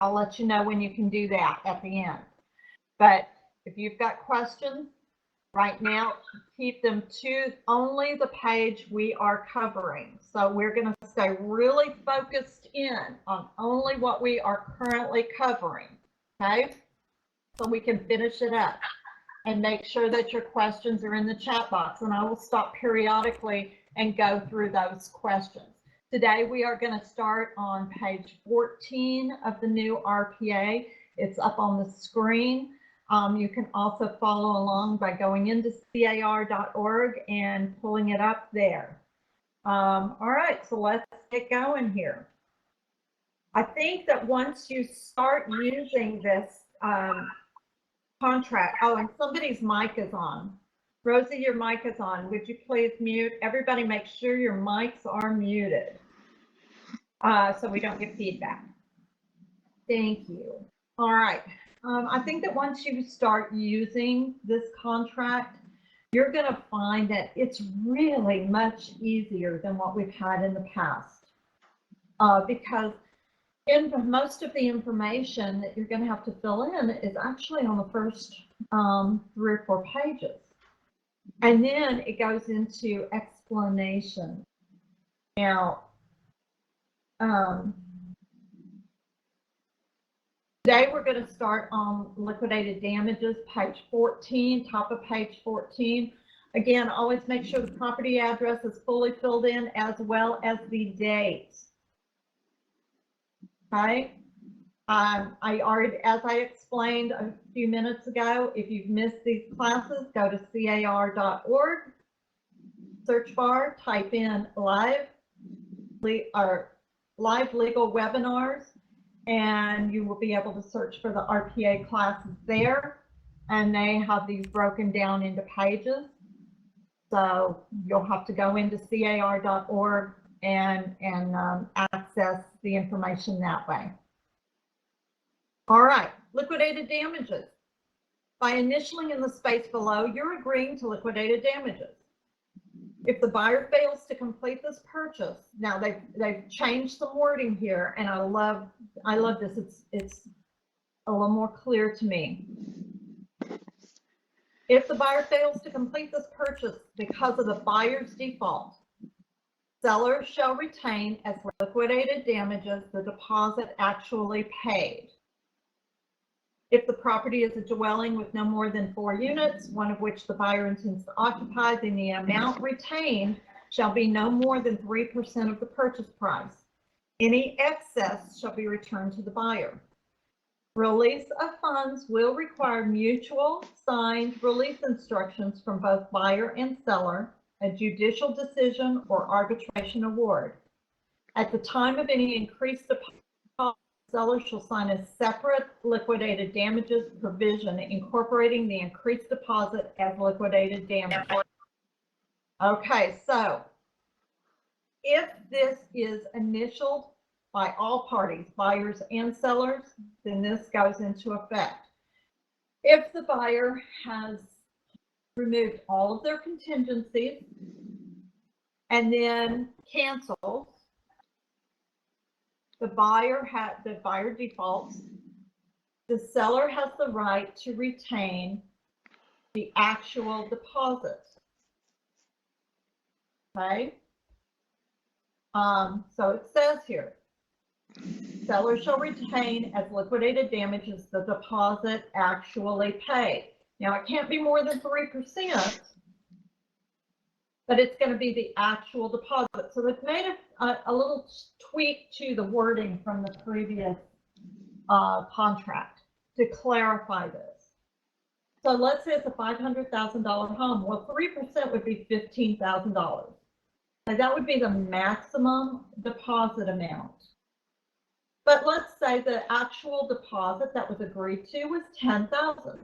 I'll let you know when you can do that at the end. But if you've got questions right now, keep them to only the page we are covering. So we're going to stay really focused in on only what we are currently covering, okay? So we can finish it up and make sure that your questions are in the chat box, and I will stop periodically and go through those questions. Today we are going to start on page 14 of the new RPA. It's up on the screen. You can also follow along by going into car.org and pulling it up there. All right, so let's get going here. I think that once you start using this contract, oh, and somebody's mic is on. Rosie, your mic is on. Would you please mute? Everybody make sure your mics are muted so we don't get feedback. Thank you. All right. I think that once you start using this contract, you're going to find that it's really much easier than what we've had in the past. Because most of the information that you're going to have to fill in is actually on the first 3 or 4 pages. And then it goes into explanation. Now, today we're going to start on liquidated damages, page 14, top of page 14. Again, always make sure the property address is fully filled in as well as the date. Okay. I already, as I explained a few minutes ago, if you've missed these classes, go to car.org, search bar, type in live legal webinars, and you will be able to search for the RPA classes there, and they have these broken down into pages. So you'll have to go into car.org and access the information that way. All right, liquidated damages. By initialing in the space below, you're agreeing to liquidated damages. If the buyer fails to complete this purchase, now they've changed some wording here, and I love this. It's a little more clear to me. If the buyer fails to complete this purchase because of the buyer's default, seller shall retain as liquidated damages the deposit actually paid. If the property is a dwelling with no more than 4 units, one of which the buyer intends to occupy, then the amount retained shall be no more than 3% of the purchase price. Any excess shall be returned to the buyer. Release of funds will require mutual signed release instructions from both buyer and seller, a judicial decision, or arbitration award. At the time of any increased deposit, seller shall sign a separate liquidated damages provision incorporating the increased deposit as liquidated damages. Okay, so if this is initialed by all parties, buyers and sellers, then this goes into effect. If the buyer has removed all of their contingencies and then cancels, the buyer defaults, the seller has the right to retain the actual deposit. Okay. So it says here, seller shall retain as liquidated damages the deposit actually paid. Now it can't be more than 3%, but it's going to be the actual deposit. So they've made a little tweak to the wording from the previous contract to clarify this. So let's say it's a $500,000 home. Well, 3% would be $15,000. And that would be the maximum deposit amount. But let's say the actual deposit that was agreed to was $10,000.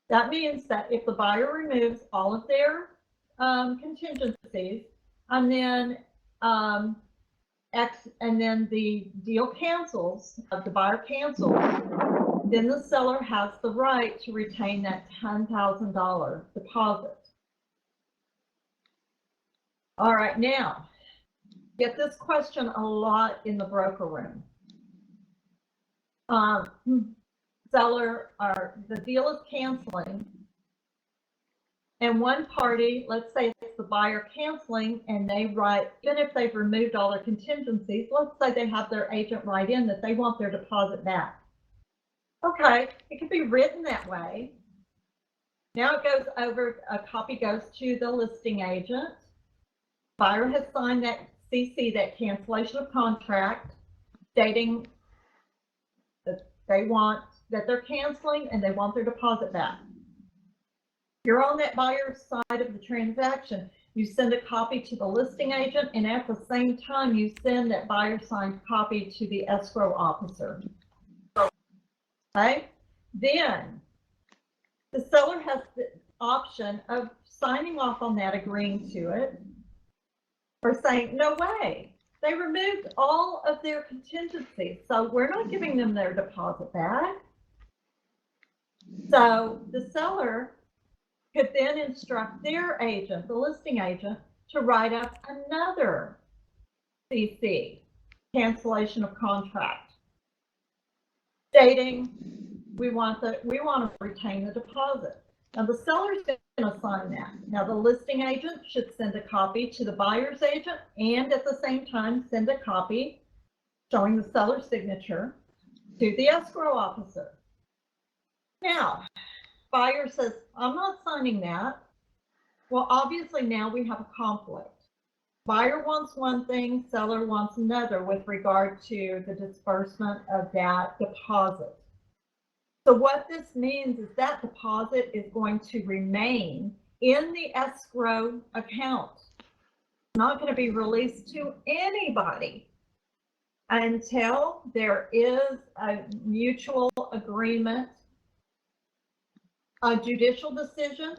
That means that if the buyer removes all of their contingencies, and then the deal cancels, the buyer cancels, then the seller has the right to retain that $10,000 deposit. All right, now get this question a lot in the broker room. seller or the deal is canceling, and one party, let's say it's the buyer canceling, and they write, even if they've removed all their contingencies, let's say they have their agent write in that they want their deposit back. Okay, it could be written that way. Now it goes over, a copy goes to the listing agent. Buyer has signed that CC, that cancellation of contract, stating that they're canceling and they want their deposit back. You're on that buyer's side of the transaction. You send a copy to the listing agent, and at the same time, you send that buyer signed copy to the escrow officer. Okay? Then the seller has the option of signing off on that, agreeing to it, or saying, no way, they removed all of their contingencies, so we're not giving them their deposit back. So the seller could then instruct their agent, the listing agent, to write up another CC, cancellation of contract, stating we want to retain the deposit. Now the seller's going to sign that. Now the listing agent should send a copy to the buyer's agent, and at the same time send a copy showing the seller's signature to the escrow officer. Now, buyer says, I'm not signing that. Well, obviously now we have a conflict. Buyer wants one thing, seller wants another with regard to the disbursement of that deposit. So what this means is that deposit is going to remain in the escrow account. It's not going to be released to anybody until there is a mutual agreement, a judicial decision,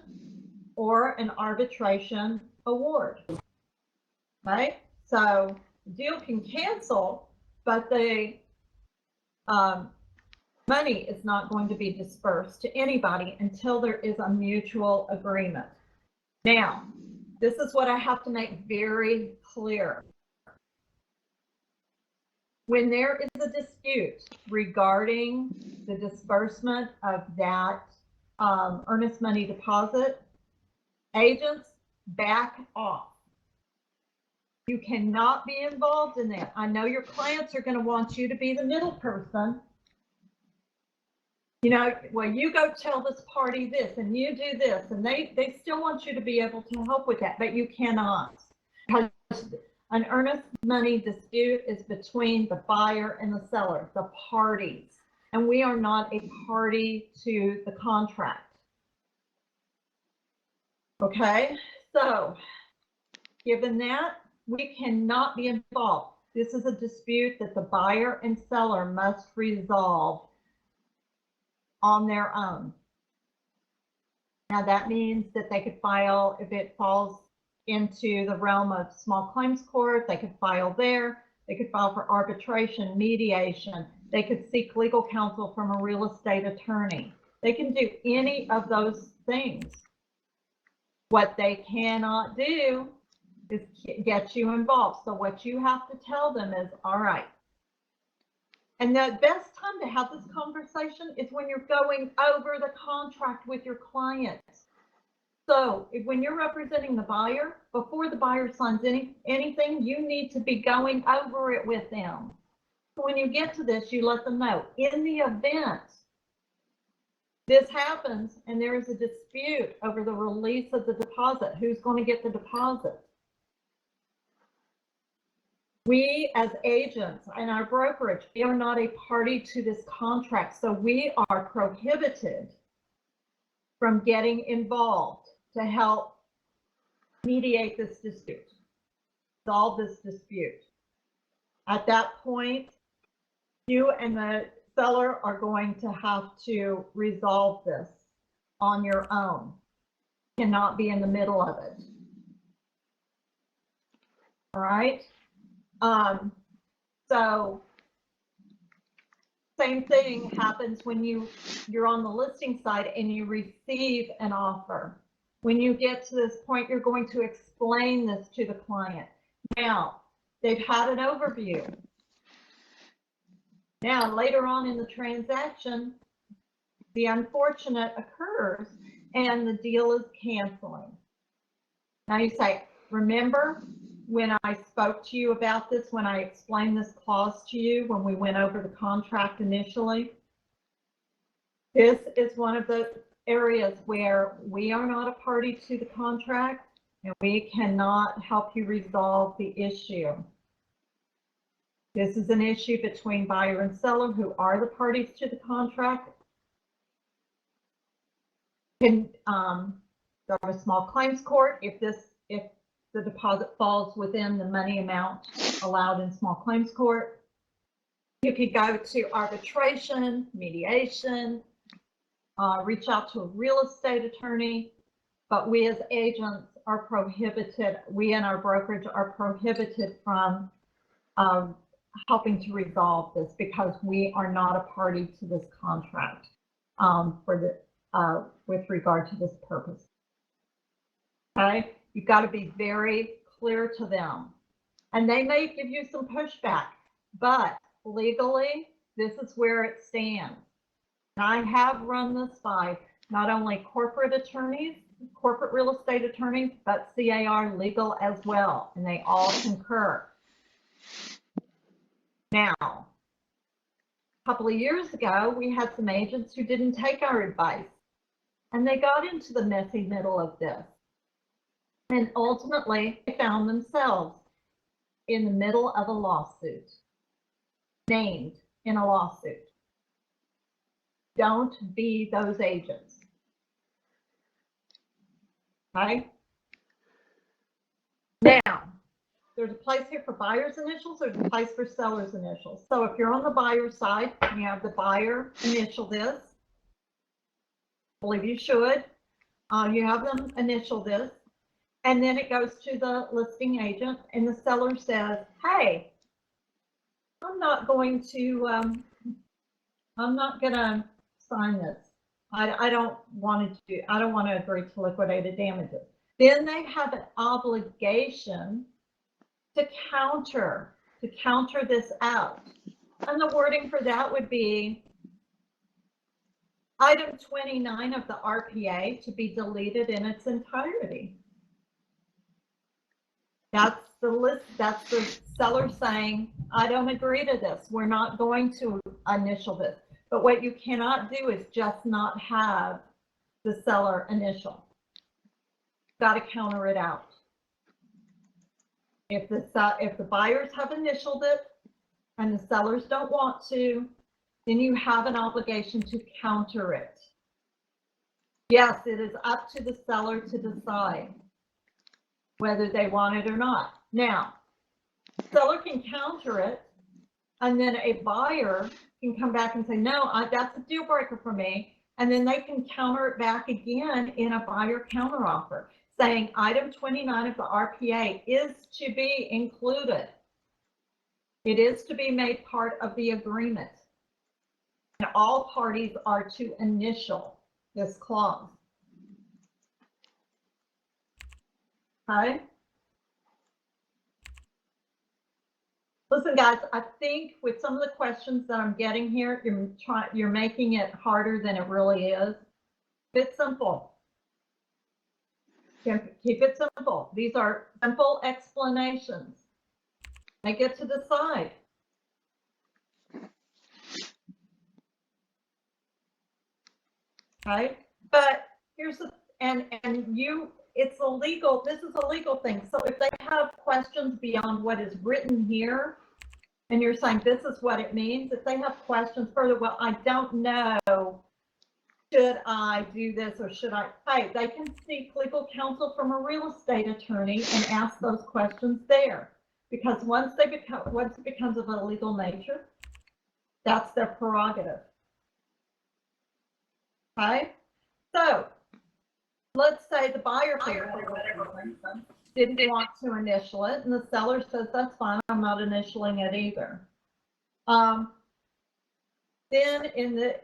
or an arbitration award. Right? So the deal can cancel, but the money is not going to be dispersed to anybody until there is a mutual agreement. Now, this is what I have to make very clear. When there is a dispute regarding the disbursement of that earnest money deposit, agents back off. You cannot be involved in that. I know your clients are going to want you to be the middle person. You know, well, you go tell this party this, and you do this, and they still want you to be able to help with that, but you cannot. Because an earnest money dispute is between the buyer and the seller, the parties, and we are not a party to the contract. Okay, so given that, we cannot be involved. This is a dispute that the buyer and seller must resolve on their own. Now that means that they could file, if it falls into the realm of small claims court, they could file there. They could file for arbitration, mediation. They could seek legal counsel from a real estate attorney. They can do any of those things. What they cannot do is get you involved. So what you have to tell them is, all right. And the best time to have this conversation is when you're going over the contract with your client. So when you're representing the buyer, before the buyer signs anything, you need to be going over it with them. So when you get to this, you let them know. In the event this happens and there is a dispute over the release of the deposit, who's going to get the deposit? We as agents and our brokerage, we are not a party to this contract, so we are prohibited from getting involved to help mediate this dispute, solve this dispute. At that point, you and the seller are going to have to resolve this on your own. You cannot be in the middle of it. All right? So same thing happens when you're on the listing side and you receive an offer. When you get to this point, you're going to explain this to the client. Now, they've had an overview. Now, later on in the transaction, the unfortunate occurs and the deal is canceling. Now you say, remember when I spoke to you about this, when I explained this clause to you, when we went over the contract initially? This is one of the areas where we are not a party to the contract and we cannot help you resolve the issue. This is an issue between buyer and seller who are the parties to the contract. Can go to small claims court if the deposit falls within the money amount allowed in small claims court. You could go to arbitration, mediation, reach out to a real estate attorney, but we as agents are prohibited, we and our brokerage are prohibited from helping to resolve this because we are not a party to this contract with regard to this purpose. Okay, you've got to be very clear to them. And they may give you some pushback, but legally, this is where it stands. And I have run this by not only corporate attorneys, corporate real estate attorneys, but CAR legal as well, and they all concur. Now, a couple of years ago, we had some agents who didn't take our advice, and they got into the messy middle of this. And ultimately, they found themselves in the middle of a lawsuit, named in a lawsuit. Don't be those agents. Okay? Now, there's a place here for buyer's initials, there's a place for seller's initials. So if you're on the buyer side, you have the buyer initial this. I believe you should. You have them initial this. And then it goes to the listing agent, and the seller says, hey, I'm not going to sign this. I don't want to agree to liquidated damages. Then they have an obligation to counter this out. And the wording for that would be item 29 of the RPA to be deleted in its entirety. That's the seller saying, I don't agree to this. We're not going to initial this. But what you cannot do is just not have the seller initial. Got to counter it out. If the buyers have initialed it and the sellers don't want to, then you have an obligation to counter it. Yes, it is up to the seller to decide whether they want it or not. Now, seller can counter it, and then a buyer can come back and say, no, that's a deal breaker for me. And then they can counter it back again in a buyer counteroffer, saying item 29 of the RPA is to be included. It is to be made part of the agreement. And all parties are to initial this clause. Okay. Listen, guys, I think with some of the questions that I'm getting here, you're making it harder than it really is. It's simple. Keep it simple. These are simple explanations. They get to decide. Okay, but here's the it's illegal. This is a legal thing. So if they have questions beyond what is written here, and you're saying this is what it means, if they have questions further, well, I don't know, should I do this or should I? Hey, they can seek legal counsel from a real estate attorney and ask those questions there, because once it becomes of a legal nature, that's their prerogative. Okay, so let's say the buyer didn't want to initial it, and the seller says, that's fine, I'm not initialing it either. Then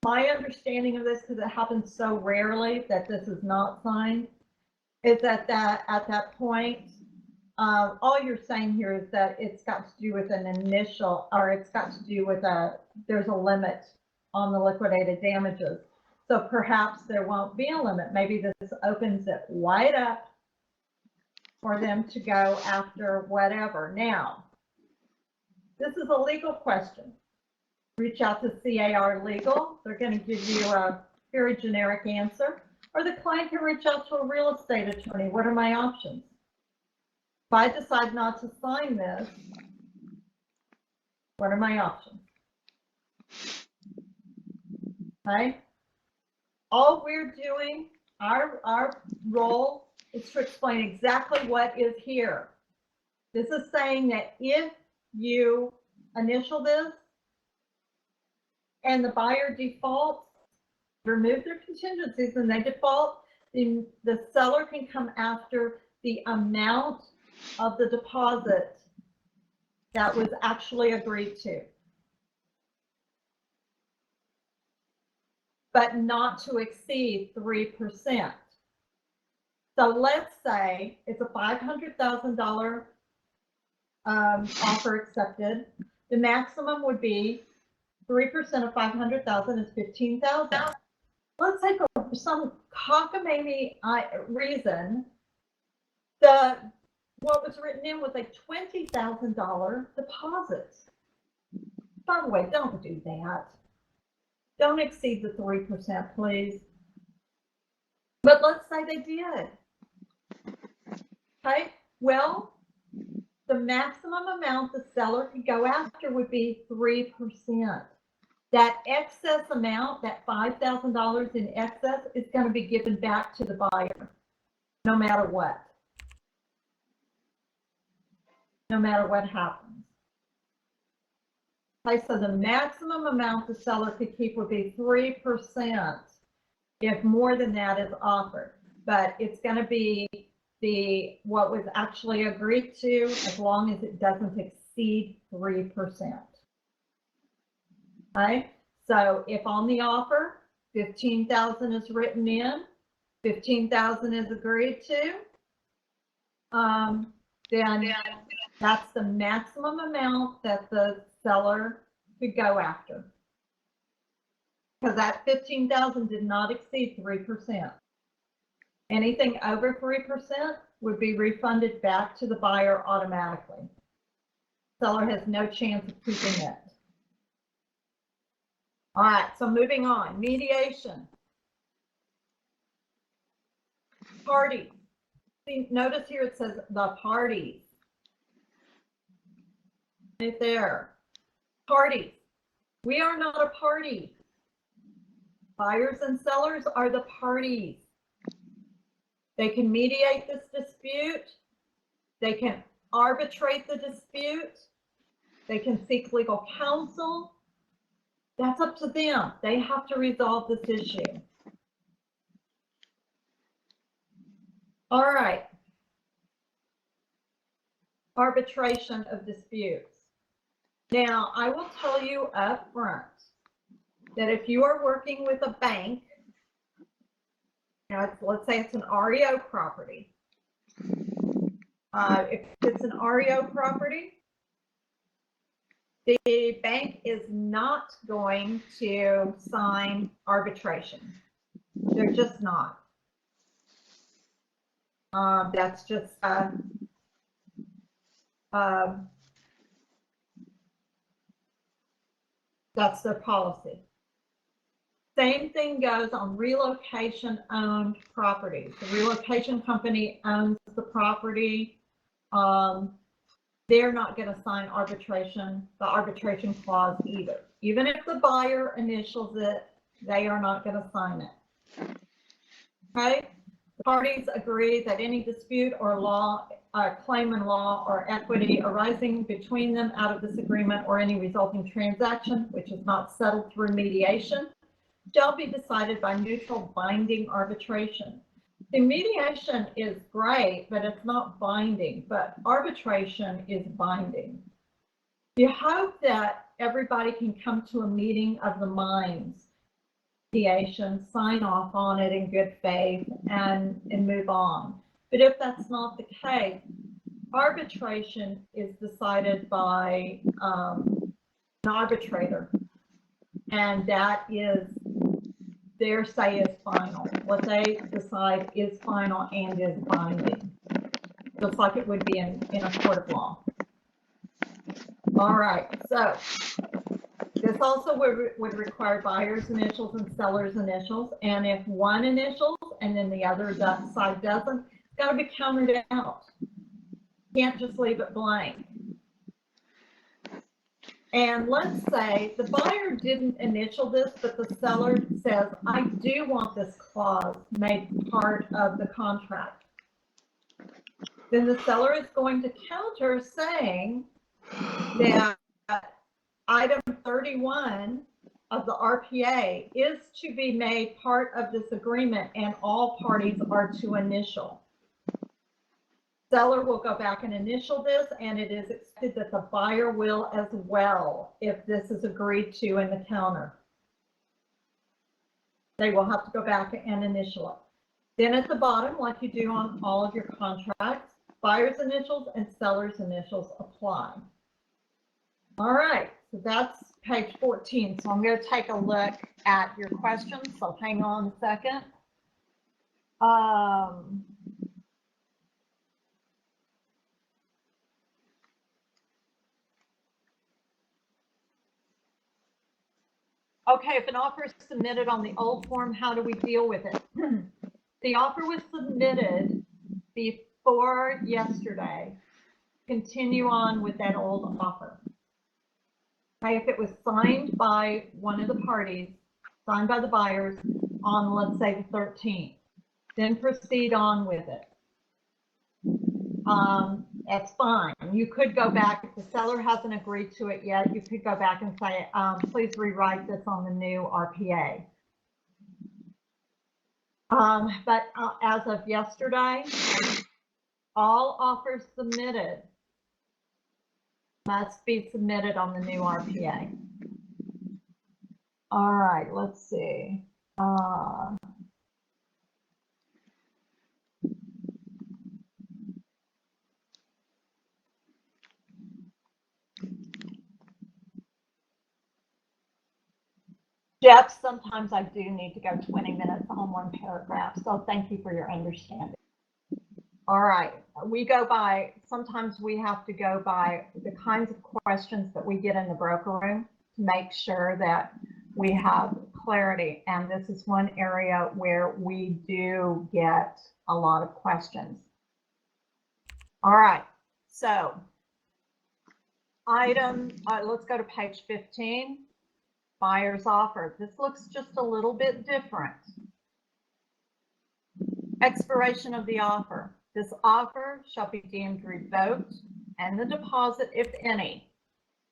my understanding of this, because it happens so rarely that this is not signed, is that at that point, all you're saying here is that it's got to do with an initial, or it's got to do with there's a limit on the liquidated damages. So perhaps there won't be a limit. Maybe this opens it wide up for them to go after whatever. Now, this is a legal question. Reach out to CAR Legal. They're going to give you a very generic answer. Or the client can reach out to a real estate attorney. What are my options? If I decide not to sign this, what are my options? Okay. All we're doing, our role is to explain exactly what is here. This is saying that if you initial this and the buyer defaults, remove their contingencies and they default, then the seller can come after the amount of the deposit that was actually agreed to, but not to exceed 3%. So let's say it's a $500,000 offer accepted. The maximum would be 3% of 500,000 is 15,000. Let's say for some cockamamie reason, what was written in was a $20,000 deposit. By the way, don't do that. Don't exceed the 3%, please. But let's say they did. Okay, well, the maximum amount the seller could go after would be 3%. That excess amount, that $5,000 in excess, is going to be given back to the buyer, no matter what. No matter what happens. Okay, so the maximum amount the seller could keep would be 3% if more than that is offered. But it's going to be what was actually agreed to, as long as it doesn't exceed 3%. Okay, so if on the offer 15,000 is written in, 15,000 is agreed to, then that's the maximum amount that the seller could go after, because that 15,000 did not exceed 3%. Anything over 3% would be refunded back to the buyer automatically. Seller has no chance of keeping it. All right, so moving on, mediation. Parties. See, notice here it says the parties. Right there. Parties. We are not a party. Buyers and sellers are the parties. They can mediate this dispute. They can arbitrate the dispute. They can seek legal counsel. That's up to them. They have to resolve this issue. All right. Arbitration of disputes. Now, I will tell you up front that if you are working with a bank, let's say it's an REO property. If it's an REO property, the bank is not going to sign arbitration. They're just not. That's just that's their policy. Same thing goes on relocation owned properties. The relocation company owns the property. They're not going to sign the arbitration clause either. Even if the buyer initials it, they are not going to sign it. Okay? The parties agree that any dispute or claim in law or equity arising between them out of this agreement or any resulting transaction, which is not settled through mediation, shall be decided by neutral binding arbitration. The mediation is great, but it's not binding, but arbitration is binding. You hope that everybody can come to a meeting of the minds, mediation, sign off on it in good faith and move on. But if that's not the case, Arbitration is decided by an arbitrator, and that is their say is final. What they decide is final and is binding, just like it would be in a court of law. All right, so this also would require buyer's initials and seller's initials, and if one initials and then the other side doesn't, it's got to be counted out. Can't just leave it blank. And let's say the buyer didn't initial this, but the seller says, I do want this clause made part of the contract. Then the seller is going to counter saying that item 31 of the RPA is to be made part of this agreement and all parties are to initial. Seller will go back and initial this, and it is expected that the buyer will as well if this is agreed to in the counter. They will have to go back and initial it. Then at the bottom, like you do on all of your contracts, buyer's initials and seller's initials apply. All right, so that's page 14. So I'm going to take a look at your questions. So hang on a second. Okay, if an offer is submitted on the old form, how do we deal with it? The offer was submitted before yesterday. Continue on with that old offer. Okay, if it was signed by one of the parties, signed by the buyers on, let's say, the 13th, then proceed on with it. That's fine. You could go back if the seller hasn't agreed to it yet. You could go back and say, please rewrite this on the new RPA. But as of yesterday, all offers submitted must be submitted on the new RPA. All right, let's see. Jeff, sometimes I do need to go 20 minutes on one paragraph, so thank you for your understanding. All right, we go by, sometimes we have to go by the kinds of questions that we get in the broker room to make sure that we have clarity. And this is one area where we do get a lot of questions. All right, so let's go to page 15. Buyer's offer. This looks just a little bit different. Expiration of the offer. This offer shall be deemed revoked, and the deposit, if any,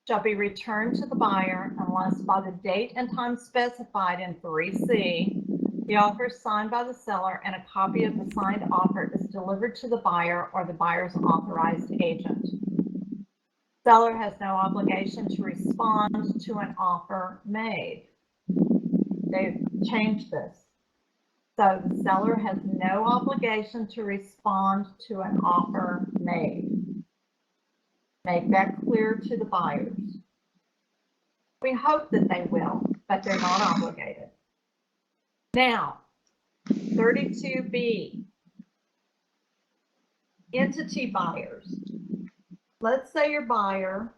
shall be returned to the buyer unless by the date and time specified in 3C, the offer is signed by the seller and a copy of the signed offer is delivered to the buyer or the buyer's authorized agent. Seller has no obligation to respond to an offer made. They've changed this. So the seller has no obligation to respond to an offer made. Make that clear to the buyers. We hope that they will, but they're not obligated. Now, 32B, entity buyers. Let's say your buyer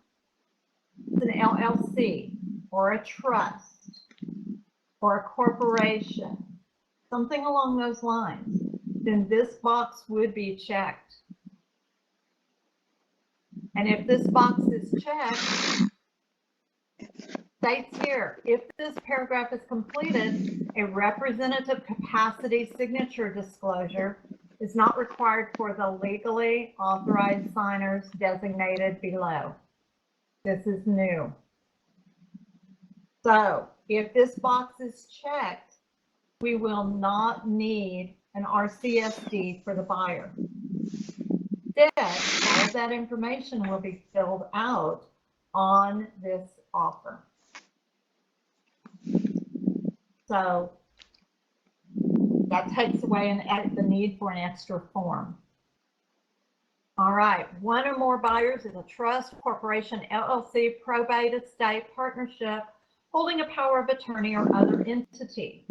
is an LLC or a trust or a corporation, something along those lines, then this box would be checked. And if this box is checked, states here, if this paragraph is completed, a representative capacity signature disclosure is not required for the legally authorized signers designated below. This is new. So if this box is checked, we will not need an RCSD for the buyer. Instead, all of that information will be filled out on this offer. So that takes away the need for an extra form. All right, one or more buyers is a trust, corporation, LLC, probate, estate, partnership, holding a power of attorney or other entity.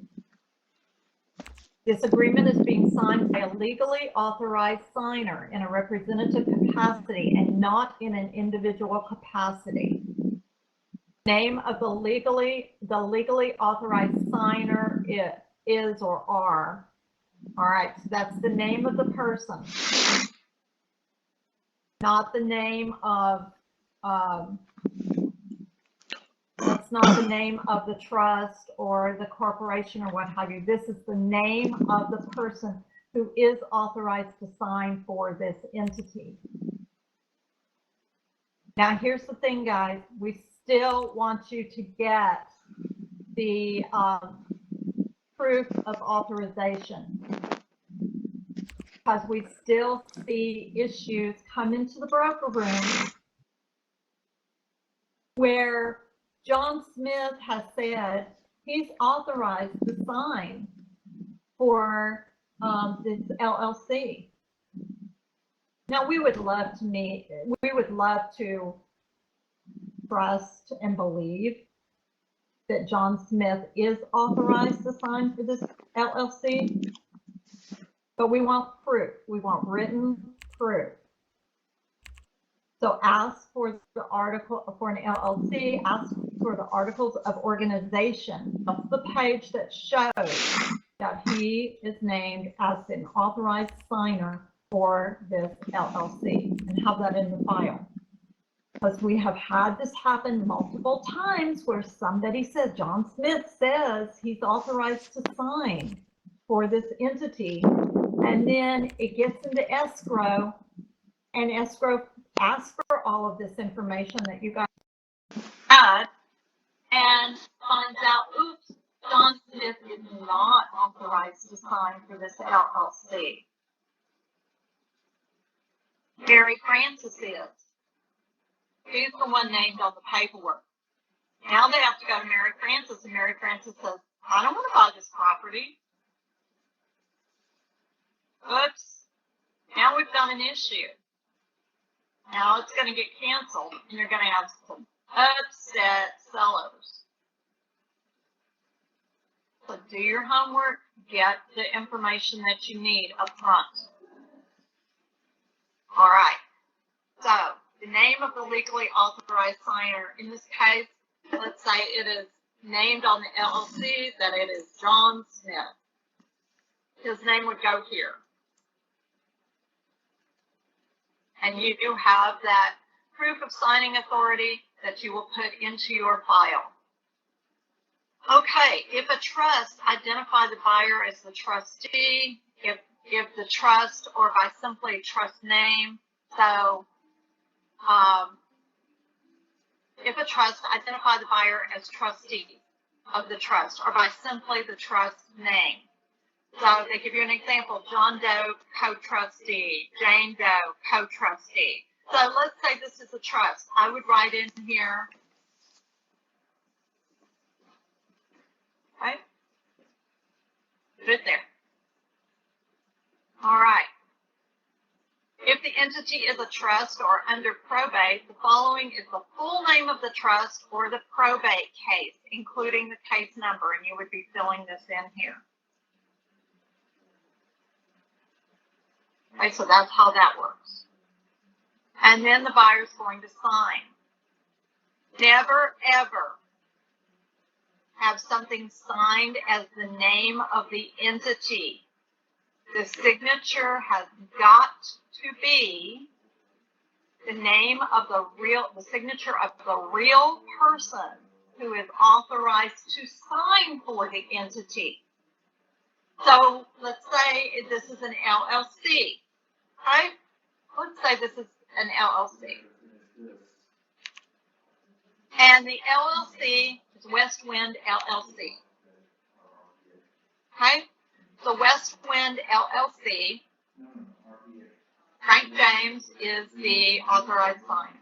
This agreement is being signed by a legally authorized signer in a representative capacity and not in an individual capacity. Name of the legally authorized signer is or are. All right, so that's the name of the person, not the name of, that's not the name of the trust or the corporation or what have you. This is the name of the person who is authorized to sign for this entity. Now, here's the thing, guys. We still want you to get the proof of authorization, because we still see issues come into the broker room where John Smith has said he's authorized to sign for this LLC. Now, we would love to trust and believe that John Smith is authorized to sign for this LLC, but we want proof. We want written proof. So ask for the article for an LLC, ask for the articles of organization. That's the page that shows that he is named as an authorized signer for this LLC, and have that in the file. Because we have had this happen multiple times where somebody said, John Smith says he's authorized to sign for this entity, and then it gets into escrow, and escrow asks for all of this information that you guys had, and finds out, oops, John Smith is not authorized to sign for this LLC. Mary Francis is. She's the one named on the paperwork. Now they have to go to Mary Francis, and Mary Francis says, I don't want to buy this property. Oops. Now we've got an issue. Now it's going to get canceled, and you're going to have some upset sellers. So do your homework, get the information that you need up front. All right. So the name of the legally authorized signer, in this case, let's say it is named on the LLC that it is John Smith. His name would go here. And you do have that proof of signing authority that you will put into your file. Okay, if a trust, identify the buyer as the trustee, if the trust, or by simply trust name. So if a trust, identify the buyer as trustee of the trust, or by simply the trust name. So they give you an example: John Doe, co-trustee; Jane Doe, co-trustee. So let's say this is a trust. I would write in here, right? Put it there. All right. If the entity is a trust or under probate, the following is the full name of the trust or the probate case, including the case number, and you would be filling this in here. Okay, so that's how that works. And then the buyer's going to sign. Never, ever have something signed as the name of the entity. The signature has got to be the name of the signature of the real person who is authorized to sign for the entity. So let's say this is an LLC, right? Let's say this is an LLC. And the LLC is West Wind LLC. Okay? So West Wind LLC, Frank James is the authorized signer.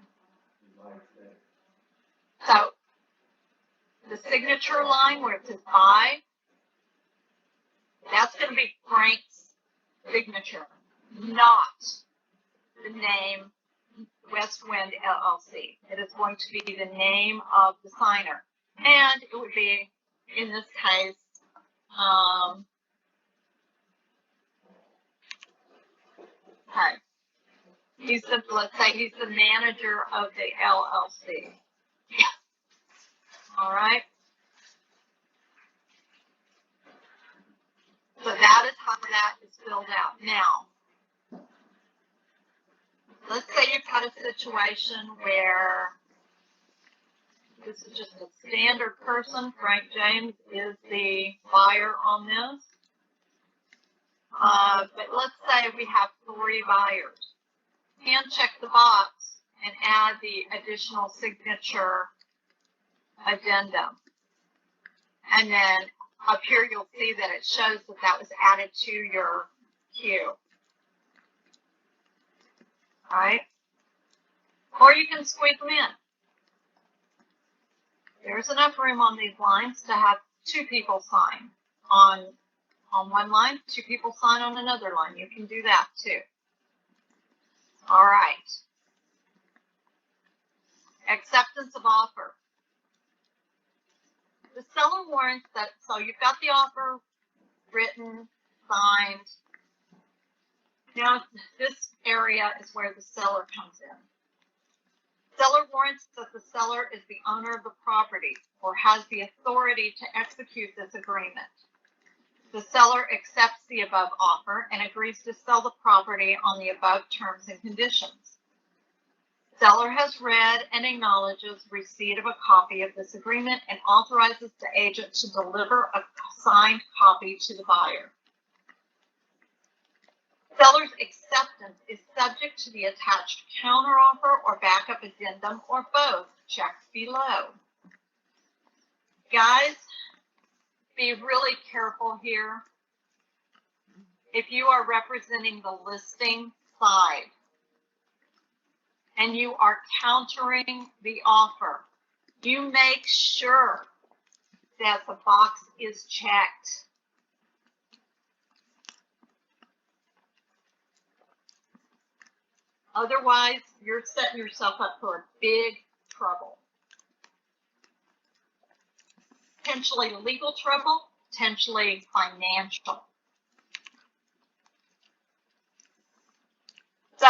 So the signature line where it says I, that's going to be Frank's signature, not the name West Wind LLC. It is going to be the name of the signer. And it would be, in this case, okay. Let's say he's the manager of the LLC. All right. So that is how that is filled out. Now, let's say you've got a situation where this is just a standard person. Frank James is the buyer on this. But let's say we have 3 buyers. Hand check the box and add the additional signature addendum. And then up here you'll see that it shows that that was added to your queue. All right? Or you can squeeze them in. There's enough room on these lines to have 2 people sign on one line, 2 people sign on another line. You can do that too. All right. Acceptance of offer. The seller warrants that, so you've got the offer written, signed. Now this area is where the seller comes in. Seller warrants that the seller is the owner of the property or has the authority to execute this agreement. The seller accepts the above offer and agrees to sell the property on the above terms and conditions. Seller has read and acknowledges receipt of a copy of this agreement and authorizes the agent to deliver a signed copy to the buyer. Seller's acceptance is subject to the attached counteroffer or backup addendum or both checked below. Guys, be really careful here. If you are representing the listing side and you are countering the offer, you make sure that the box is checked. Otherwise, you're setting yourself up for big trouble. Potentially legal trouble, potentially financial. So,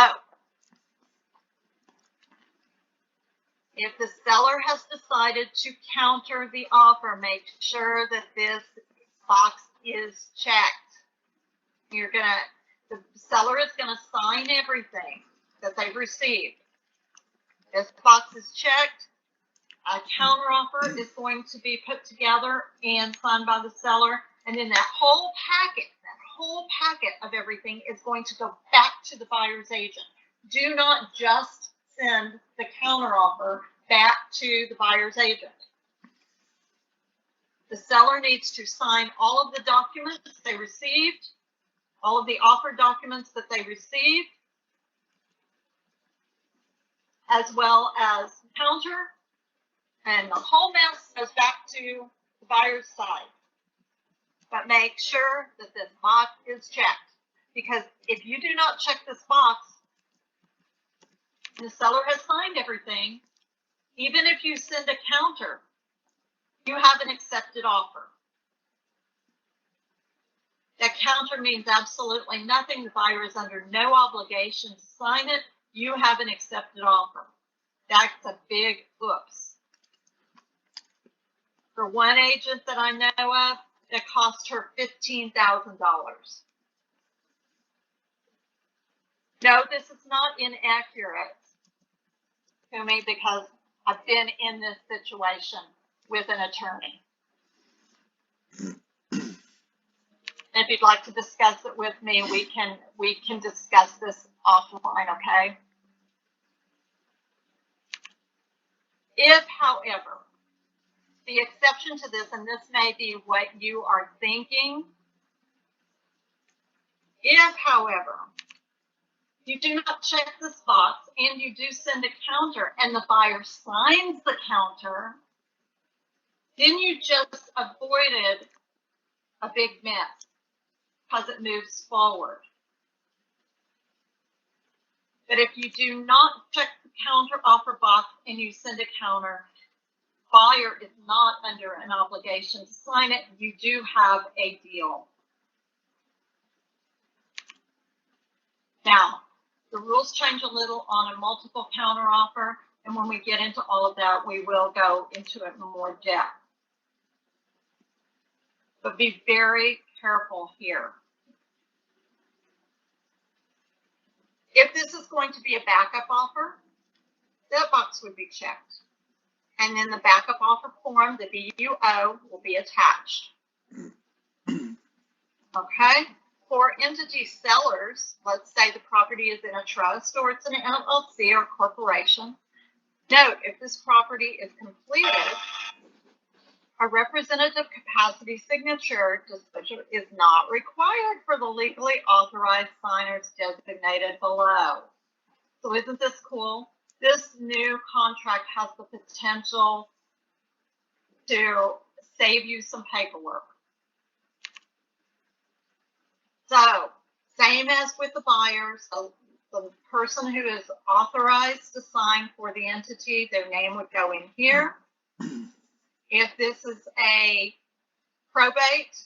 if the seller has decided to counter the offer, make sure that this box is checked. The seller is gonna sign everything that they've received. This box is checked. A counteroffer is going to be put together and signed by the seller, and then that whole packet of everything is going to go back to the buyer's agent. Do not just send the counteroffer back to the buyer's agent. The seller needs to sign all of the documents they received, all of the offer documents that they received, as well as counter, and the whole mess goes back to the buyer's side. But make sure that this box is checked, because if you do not check this box, and the seller has signed everything, even if you send a counter, you have an accepted offer. That counter means absolutely nothing. The buyer is under no obligation to sign it. You have an accepted offer. That's a big oops. For one agent that I know of, that cost her $15,000. No, this is not inaccurate to me, because I've been in this situation with an attorney. If you'd like to discuss it with me, we can discuss this offline, okay? If, however, the exception to this, and this may be what you are thinking, if, however, you do not check this box and you do send a counter and the buyer signs the counter, then you just avoided a big mess because it moves forward. But if you do not check the counter offer box and you send a counter, buyer is not under an obligation to sign it. You do have a deal. Now, the rules change a little on a multiple counter offer, and when we get into all of that, we will go into it in more depth. But be very careful here. If this is going to be a backup offer, that box would be checked. And then the backup offer form, the BUO, will be attached. Okay? For entity sellers, let's say the property is in a trust or it's an LLC or corporation. Note, if this property is completed, a representative capacity signature disclosure is not required for the legally authorized signers designated below. So isn't this cool? This new contract has the potential to save you some paperwork. So, same as with the buyers, the person who is authorized to sign for the entity, their name would go in here. If this is a probate,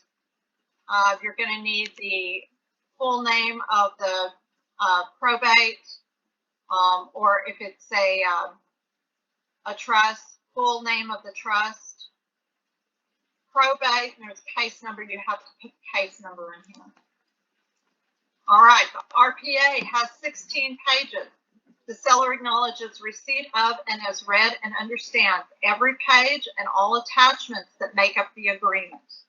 you're going to need the full name of the probate, or if it's a trust, full name of the trust. Probate, and there's a case number, you have to put the case number in here. All right, the RPA has 16 pages. The seller acknowledges receipt of and has read and understands every page and all attachments that make up the agreement.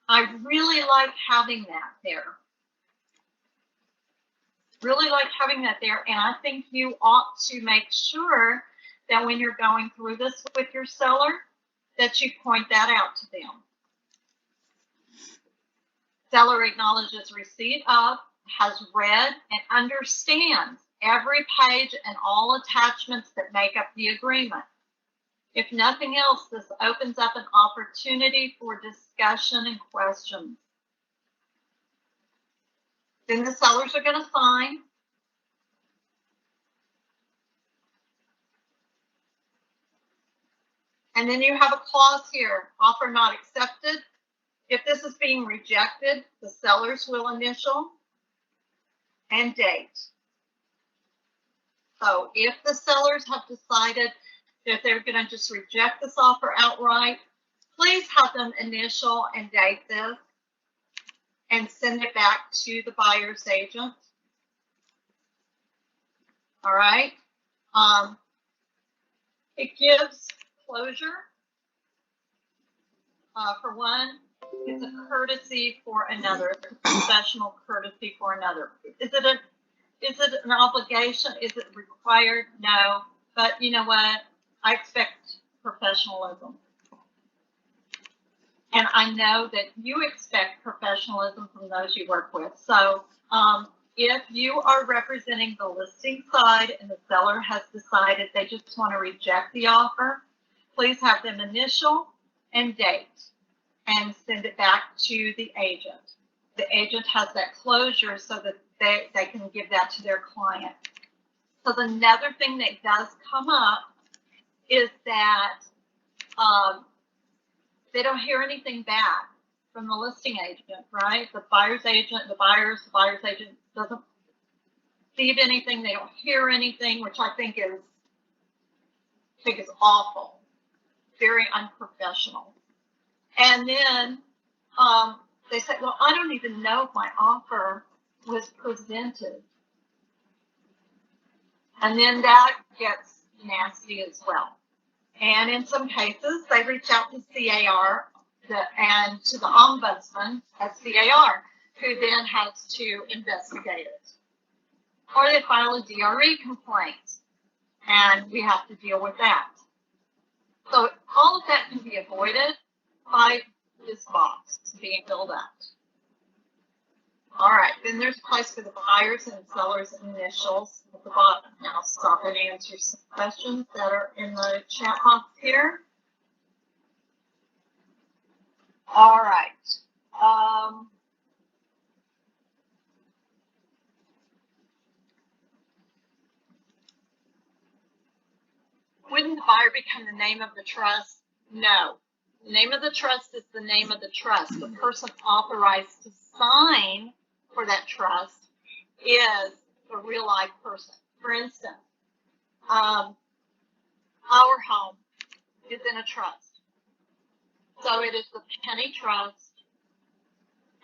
I really like having that there. Really like having that there, and I think you ought to make sure that when you're going through this with your seller, that you point that out to them. Seller acknowledges receipt of, has read, and understands every page and all attachments that make up the agreement. If nothing else, this opens up an opportunity for discussion and questions. Then the sellers are going to sign. And then you have a clause here, offer not accepted. If this is being rejected, the sellers will initial and date. So if the sellers have decided that they're going to just reject this offer outright, please have them initial and date this and send it back to the buyer's agent. All right. It gives closure. For one, it's a courtesy for another. It's a professional courtesy for another. Is it an obligation? Is it required? No. But you know what? I expect professionalism. And I know that you expect professionalism from those you work with. So if you are representing the listing side and the seller has decided they just want to reject the offer, please have them initial and date and send it back to the agent. The agent has that closure so that they can give that to their client. So another thing that does come up is that they don't hear anything back from the listing agent, right? The buyer's agent doesn't receive anything. They don't hear anything, which I think is awful, very unprofessional. And then they say, well, I don't even know if my offer was presented. And then that gets nasty as well. And in some cases, they reach out to CAR and to the ombudsman at CAR, who then has to investigate it. Or they file a DRE complaint, and we have to deal with that. So all of that can be avoided by this box being filled out. All right, then there's a place for the buyers and sellers' initials at the bottom. Now I'll stop and answer some questions that are in the chat box here. All right. become the name of the trust? No. The name of the trust is the name of the trust. The person authorized to sign for that trust is a real life person. For instance, our home is in a trust. So it is the Penny Trust,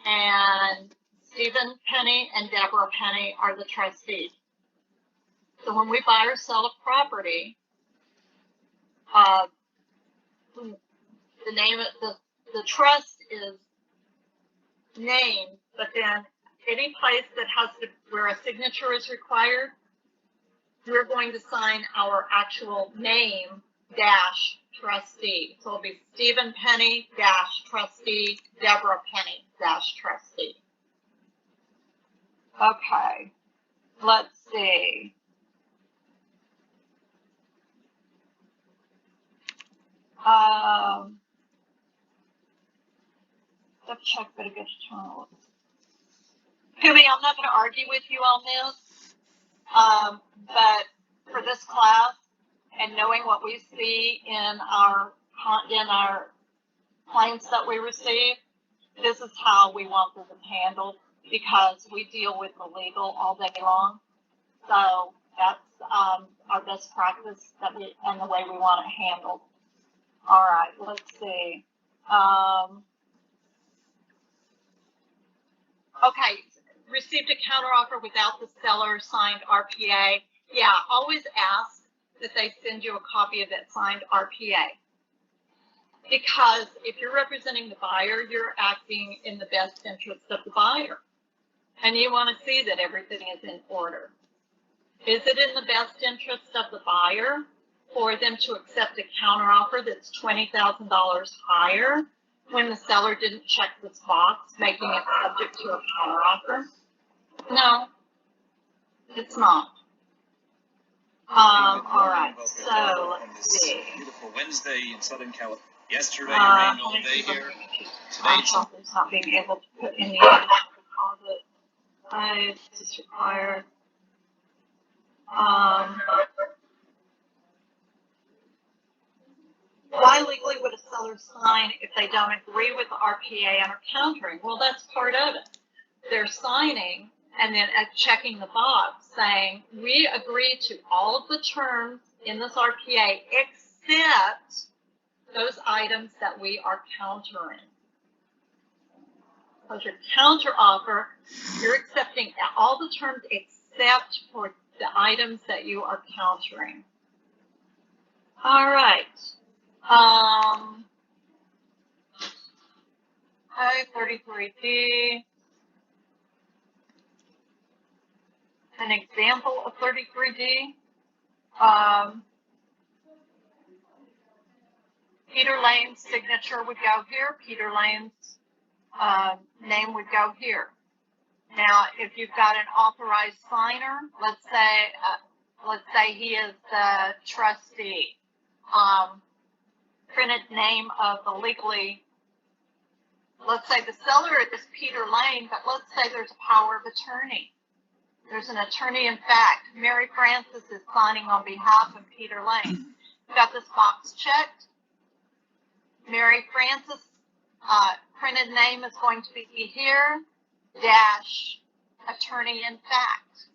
and Stephen Penny and Deborah Penny are the trustees. So when we buy or sell a property, the name of the trust is named, but then any place that has to, where a signature is required, we're going to sign our actual name dash trustee. So it'll be Stephen Penny dash trustee, Deborah Penny dash trustee. Okay, let's see. Let's check that it gets turned. Kumi, I'm not going to argue with you on this, but for this class and knowing what we see in our claims that we receive, this is how we want this handled, because we deal with the legal all day long. So that's our best practice and the way we want it handled. All right, let's see. Okay, received a counteroffer without the seller signed RPA. Yeah, always ask that they send you a copy of that signed RPA. Because if you're representing the buyer, you're acting in the best interest of the buyer. And you want to see that everything is in order. Is it in the best interest of the buyer for them to accept a counteroffer that's $20,000 higher when the seller didn't check this box, making it subject to a counteroffer? No, it's not. All right, so let's see. Beautiful Wednesday in Southern California. Yesterday, it rained all day here. Today, it's not being able to put in the deposit. It's just required. Why legally would a seller sign if they don't agree with the RPA and are countering? Well, that's part of it. They're signing and then checking the box saying, we agree to all of the terms in this RPA except those items that we are countering. Because your counter offer, you're accepting all the terms except for the items that you are countering. All right. Okay, 33D. An example of 33D. Peter Lane's signature would go here. Peter Lane's name would go here. Now, if you've got an authorized signer, let's say he is the trustee. Printed name of the legally, let's say the seller is Peter Lane, but let's say there's a power of attorney. There's an attorney in fact. Mary Frances is signing on behalf of Peter Lane. You've got this box checked. Mary Frances, printed name is going to be here, dash attorney in fact.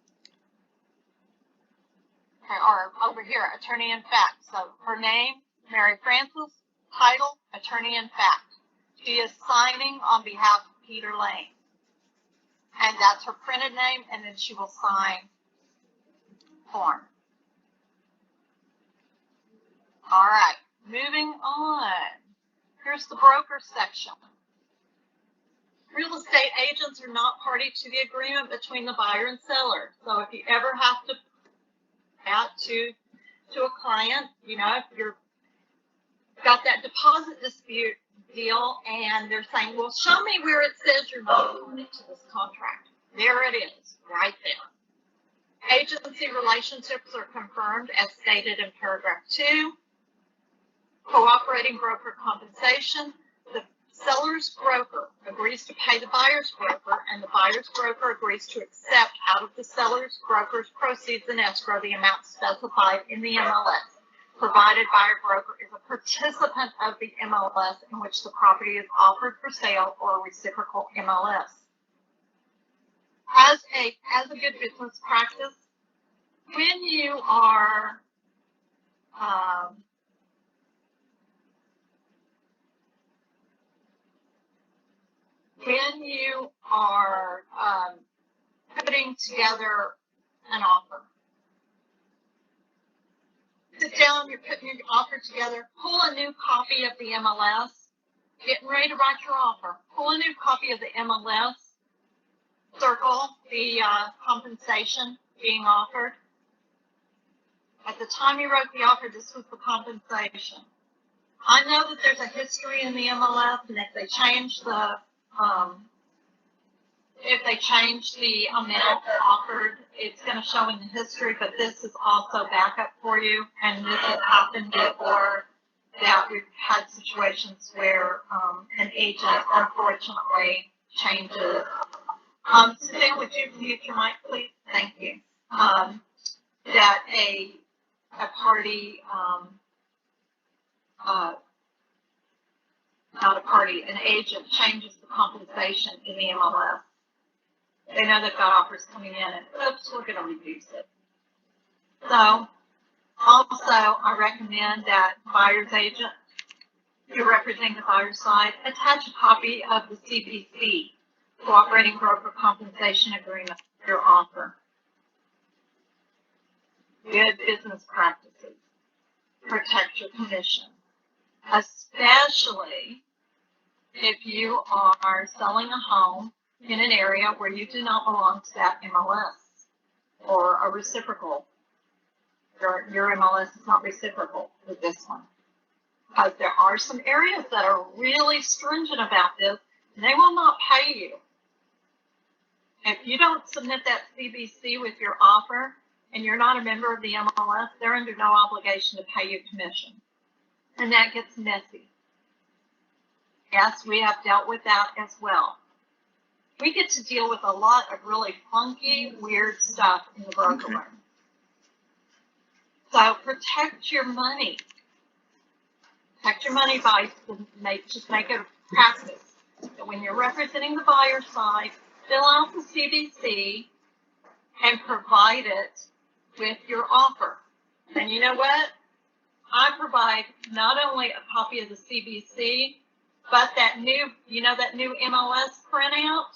Okay, or over here, attorney in fact. So her name, Mary Frances, title, attorney in fact. She is signing on behalf of Peter Lane. And that's her printed name, and then she will sign form. All right, moving on. Here's the broker section. Real estate agents are not party to the agreement between the buyer and seller. So if you ever have to out to a client, you know, if you're got that deposit dispute deal and they're saying, well, show me where it says you're not party to this contract. There it is, right there. Agency relationships are confirmed as stated in paragraph 2. Cooperating broker compensation. The seller's broker agrees to pay the buyer's broker, and the buyer's broker agrees to accept out of the seller's broker's proceeds in escrow the amount specified in the MLS. provided by a broker is a participant of the MLS in which the property is offered for sale or a reciprocal MLS. As a good business practice, when you are putting together an offer, sit down, you're putting your offer together, pull a new copy of the MLS, getting ready to write your offer, pull a new copy of the MLS, circle the compensation being offered. At the time you wrote the offer, this was the compensation. I know that there's a history in the MLS, and if they change the amount offered, it's going to show in the history, but this is also backup for you. And this has happened before, that we've had situations where an agent unfortunately changes. Suzanne, would you mute your mic, please? Thank you. That a party, not a party, an agent changes the compensation in the MLS. They know they've got offers coming in, and oops, we're going to reduce it. So, also, I recommend that buyer's agent, you're representing the buyer's side, attach a copy of the CBC, Cooperating Broker Compensation Agreement, to your offer. Good business practices. Protect your commission, especially if you are selling a home in an area where you do not belong to that MLS or a reciprocal. Your MLS is not reciprocal with this one, because there are some areas that are really stringent about this, and they will not pay you. If you don't submit that CBC with your offer and you're not a member of the MLS, they're under no obligation to pay you commission. And that gets messy. Yes, we have dealt with that as well. We get to deal with a lot of really funky, weird stuff in the broker room. So protect your money. Protect your money by just make it a practice. So when you're representing the buyer side, fill out the CBC and provide it with your offer. And you know what? I provide not only a copy of the CBC, but that new, that new MLS printout.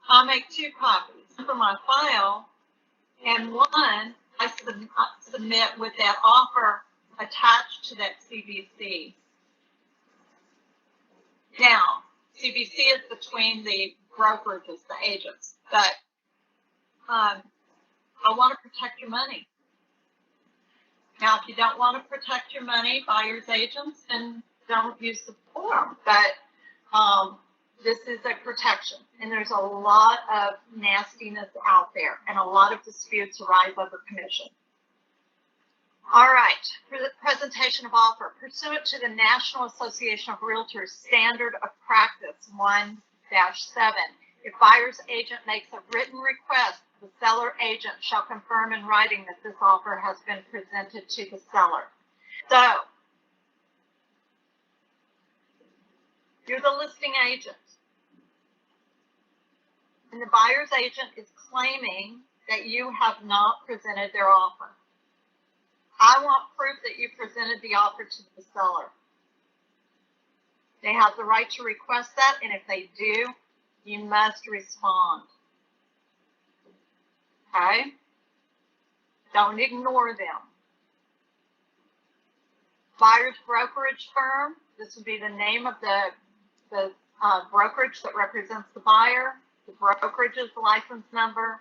I make 2 copies for my file, and one I submit with that offer attached to that CBC. Now, CBC is between the brokerages, the agents, but I want to protect your money. Now, if you don't want to protect your money, buyer's agents, then don't use the form. But this is a protection, and there's a lot of nastiness out there, and a lot of disputes arise over commission. All right, for the presentation of offer, pursuant to the National Association of Realtors Standard of Practice 1-7, if buyer's agent makes a written request, the seller agent shall confirm in writing that this offer has been presented to the seller. So, you're the listing agent, and the buyer's agent is claiming that you have not presented their offer. I want proof that you presented the offer to the seller. They have the right to request that, and if they do, you must respond. Okay? Don't ignore them. Buyer's brokerage firm, this would be the name of the brokerage that represents the buyer. The brokerage's license number.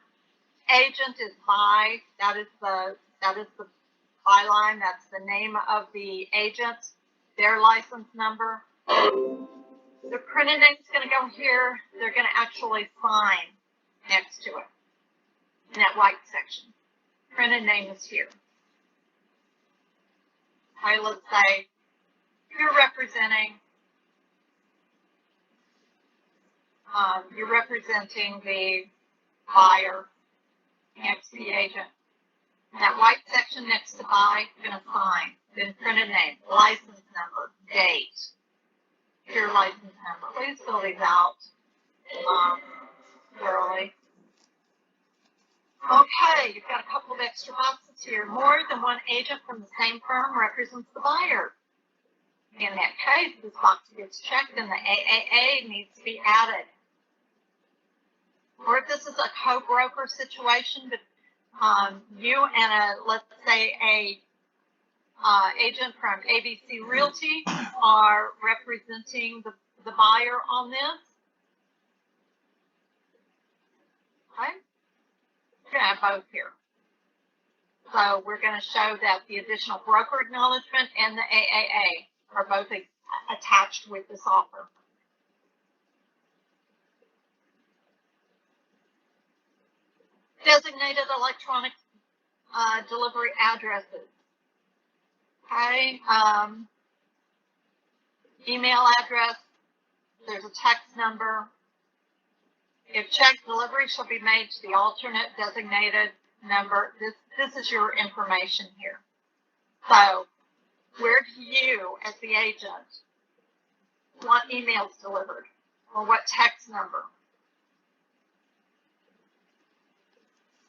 Agent is by, that is the byline, that's the name of the agent, their license number. The printed name is going to go here. They're going to actually sign next to it in that white section. Printed name is here. Okay, let's say you're representing the buyer, Exp agent. That white section next to buy, you're going to sign. Then print a name, license number, date, your license number. Please fill these out thoroughly. Okay, you've got a couple of extra boxes here. More than one agent from the same firm represents the buyer. In that case, this box gets checked and the AAA needs to be added. Or if this is a co-broker situation, but you and let's say a agent from ABC Realty are representing the buyer on this. Okay? We're going to have both here. So we're going to show that the additional broker acknowledgement and the AAA are both attached with this offer. Designated electronic delivery addresses. Okay, email address, there's a text number. If check delivery shall be made to the alternate designated number, this is your information here. So where do you, as the agent, want emails delivered? Or what text number?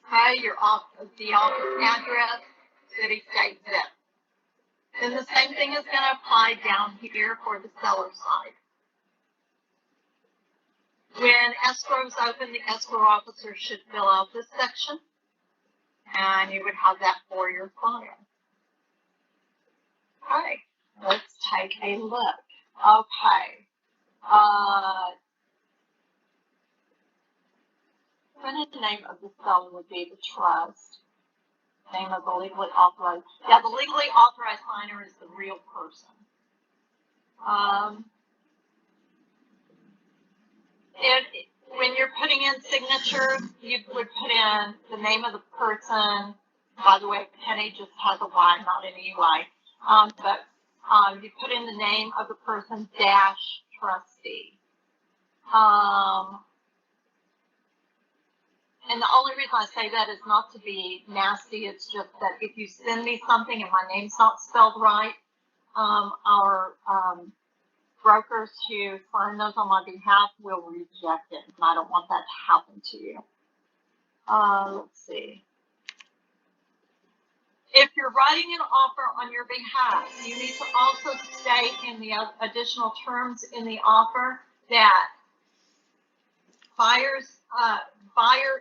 Okay, the office address, city, state, zip. Then the same thing is going to apply down here for the seller side. When escrow is open, the escrow officer should fill out this section, and you would have that for your file. Okay, let's take a look. Okay. The name of the seller would be the trust. Name of the legally authorized. Yeah, the legally authorized signer is the real person. When you're putting in signatures, you would put in the name of the person. By the way, Penny just has a Y, not an EY. But you put in the name of the person dash trustee. And the only reason I say that is not to be nasty. It's just that if you send me something and my name's not spelled right, our brokers who sign those on my behalf will reject it, and I don't want that to happen to you. Let's see. If you're writing an offer on your behalf, you need to also state in the additional terms in the offer that buyer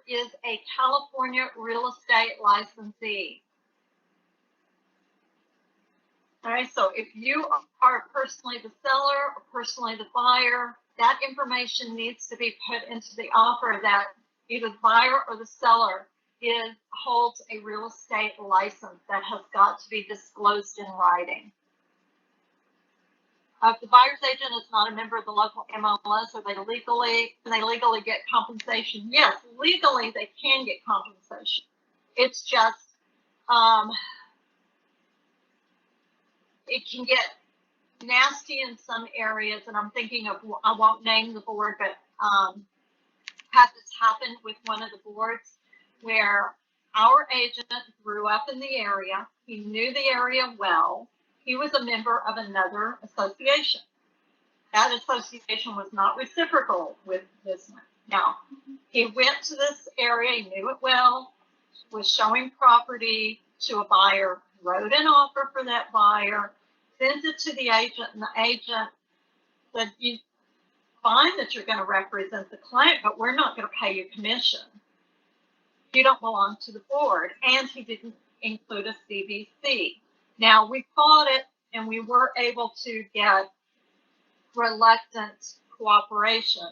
is a California real estate licensee. All right, so if you are personally the seller or personally the buyer, that information needs to be put into the offer that either the buyer or the seller holds a real estate license that has got to be disclosed in writing. If the buyer's agent is not a member of the local MLS, can they legally get compensation? Yes, legally they can get compensation. It's just it can get nasty in some areas, and I'm thinking of, I won't name the board, but had this happen with one of the boards where our agent grew up in the area. He knew the area well. He was a member of another association. That association was not reciprocal with this one. Now, he went to this area, he knew it well, was showing property to a buyer, wrote an offer for that buyer, sent it to the agent, and the agent said, "You fine that you're going to represent the client, but we're not going to pay you commission. You don't belong to the board." And he didn't include a CVC. Now, we fought it, and we were able to get reluctant cooperation,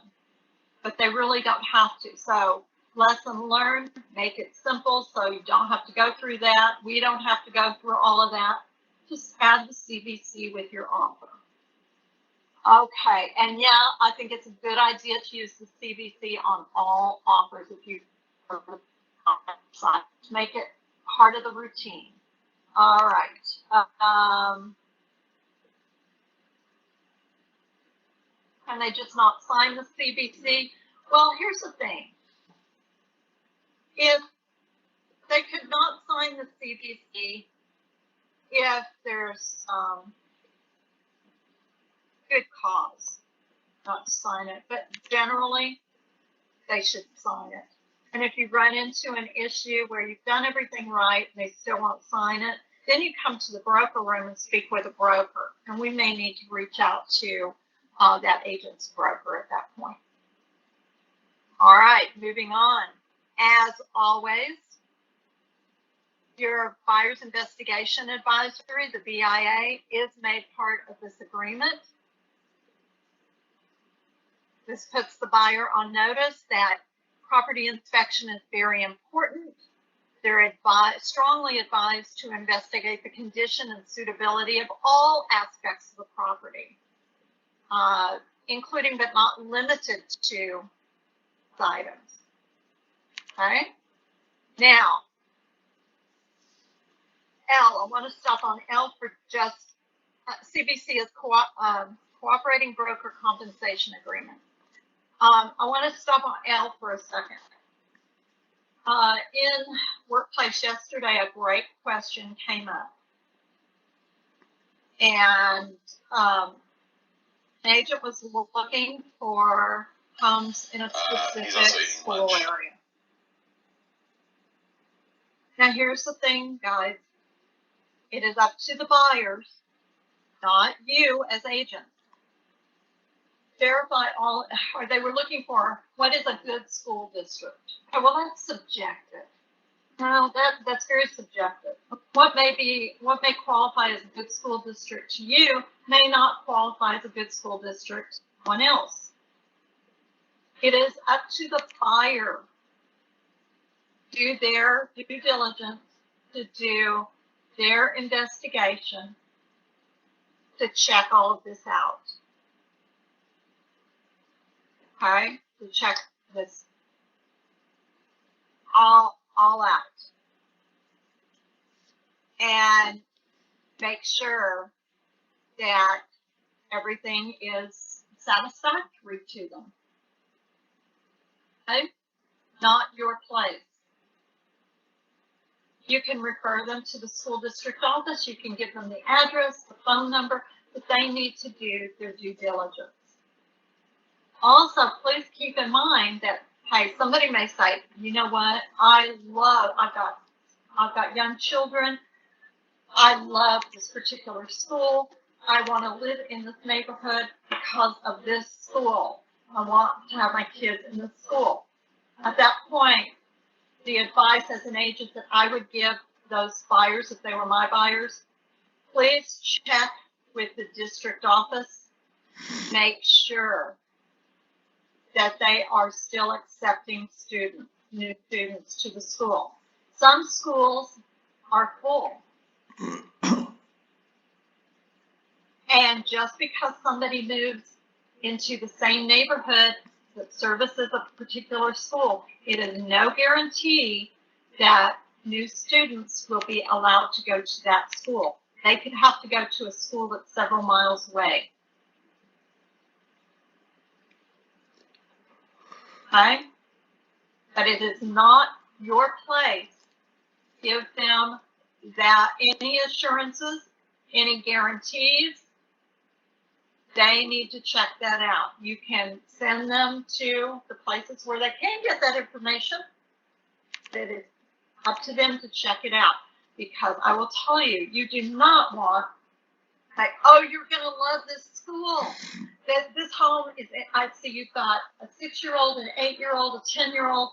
but they really don't have to. So, lesson learned, make it simple so you don't have to go through that. We don't have to go through all of that. Just add the CVC with your offer. Okay, and yeah, I think it's a good idea to use the CVC on all offers if you to make it part of the routine. All right. Can they just not sign the CVC? Well, here's the thing. If they could not sign the CBC if there's good cause not to sign it, but generally they should sign it. And if you run into an issue where you've done everything right and they still won't sign it, then you come to the broker room and speak with a broker. And we may need to reach out to that agent's broker at that point. All right, moving on. As always, your buyer's investigation advisory, the BIA, is made part of this agreement. This puts the buyer on notice that property inspection is very important. They're strongly advised to investigate the condition and suitability of all aspects of the property, including but not limited to items. Okay? Now, L, I want to stop on L for just CBC is Cooperating Broker Compensation Agreement. I want to stop on L for a second. In workplace yesterday, a great question came up. And an agent was looking for homes in a specific school area. Now, here's the thing, guys. It is up to the buyers, not you as agents. Verify all, or they were looking for what is a good school district. Okay, well, that's subjective. No, that's very subjective. What may qualify as a good school district to you may not qualify as a good school district to someone else. It is up to the buyer to do their due diligence, to do their investigation, to check all of this out. Okay, to check this all out and make sure that everything is satisfactory to them. Okay, not your place. You can refer them to the school district office. You can give them the address, the phone number, but they need to do their due diligence. Also, please keep in mind that, hey, somebody may say, you know what, I've got young children. I love this particular school. I want to live in this neighborhood because of this school. I want to have my kids in this school. At that point, the advice as an agent that I would give those buyers, if they were my buyers, please check with the district office. Make sure that they are still accepting students, new students to the school. Some schools are full. And just because somebody moves into the same neighborhood that services a particular school, it is no guarantee that new students will be allowed to go to that school. They could have to go to a school that's several miles away. Okay? But it is not your place. Give them that any assurances, any guarantees. They need to check that out. You can send them to the places where they can get that information. It is up to them to check it out. Because I will tell you, you do not want, like, oh, you're going to love this school. This home is, I see you've got a 6-year-old, an 8-year-old, a 10-year-old,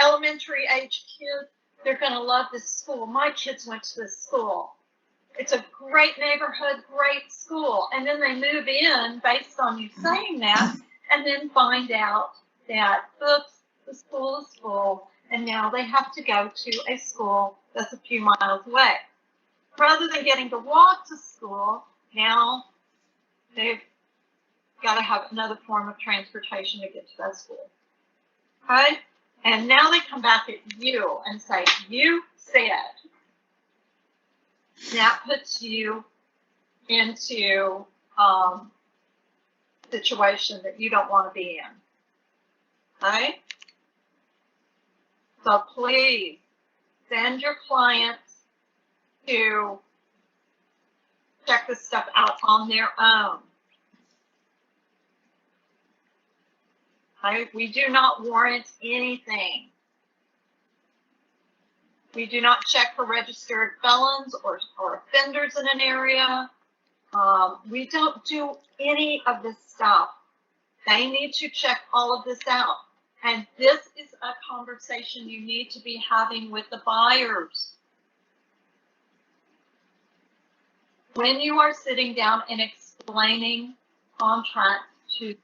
elementary age kid. They're going to love this school. My kids went to this school. It's a great neighborhood, great school. And then they move in based on you saying that, and then find out that, oops, the school is full, and now they have to go to a school that's a few miles away. Rather than getting to walk to school, now they've got to have another form of transportation to get to that school. Okay? And now they come back at you and say, you said. That puts you into a situation that you don't want to be in. Okay? So please send your clients to check this stuff out on their own. Okay? We do not warrant anything. We do not check for registered felons or offenders in an area. We don't do any of this stuff. They need to check all of this out. And this is a conversation you need to be having with the buyers. When you are sitting down and explaining contracts to,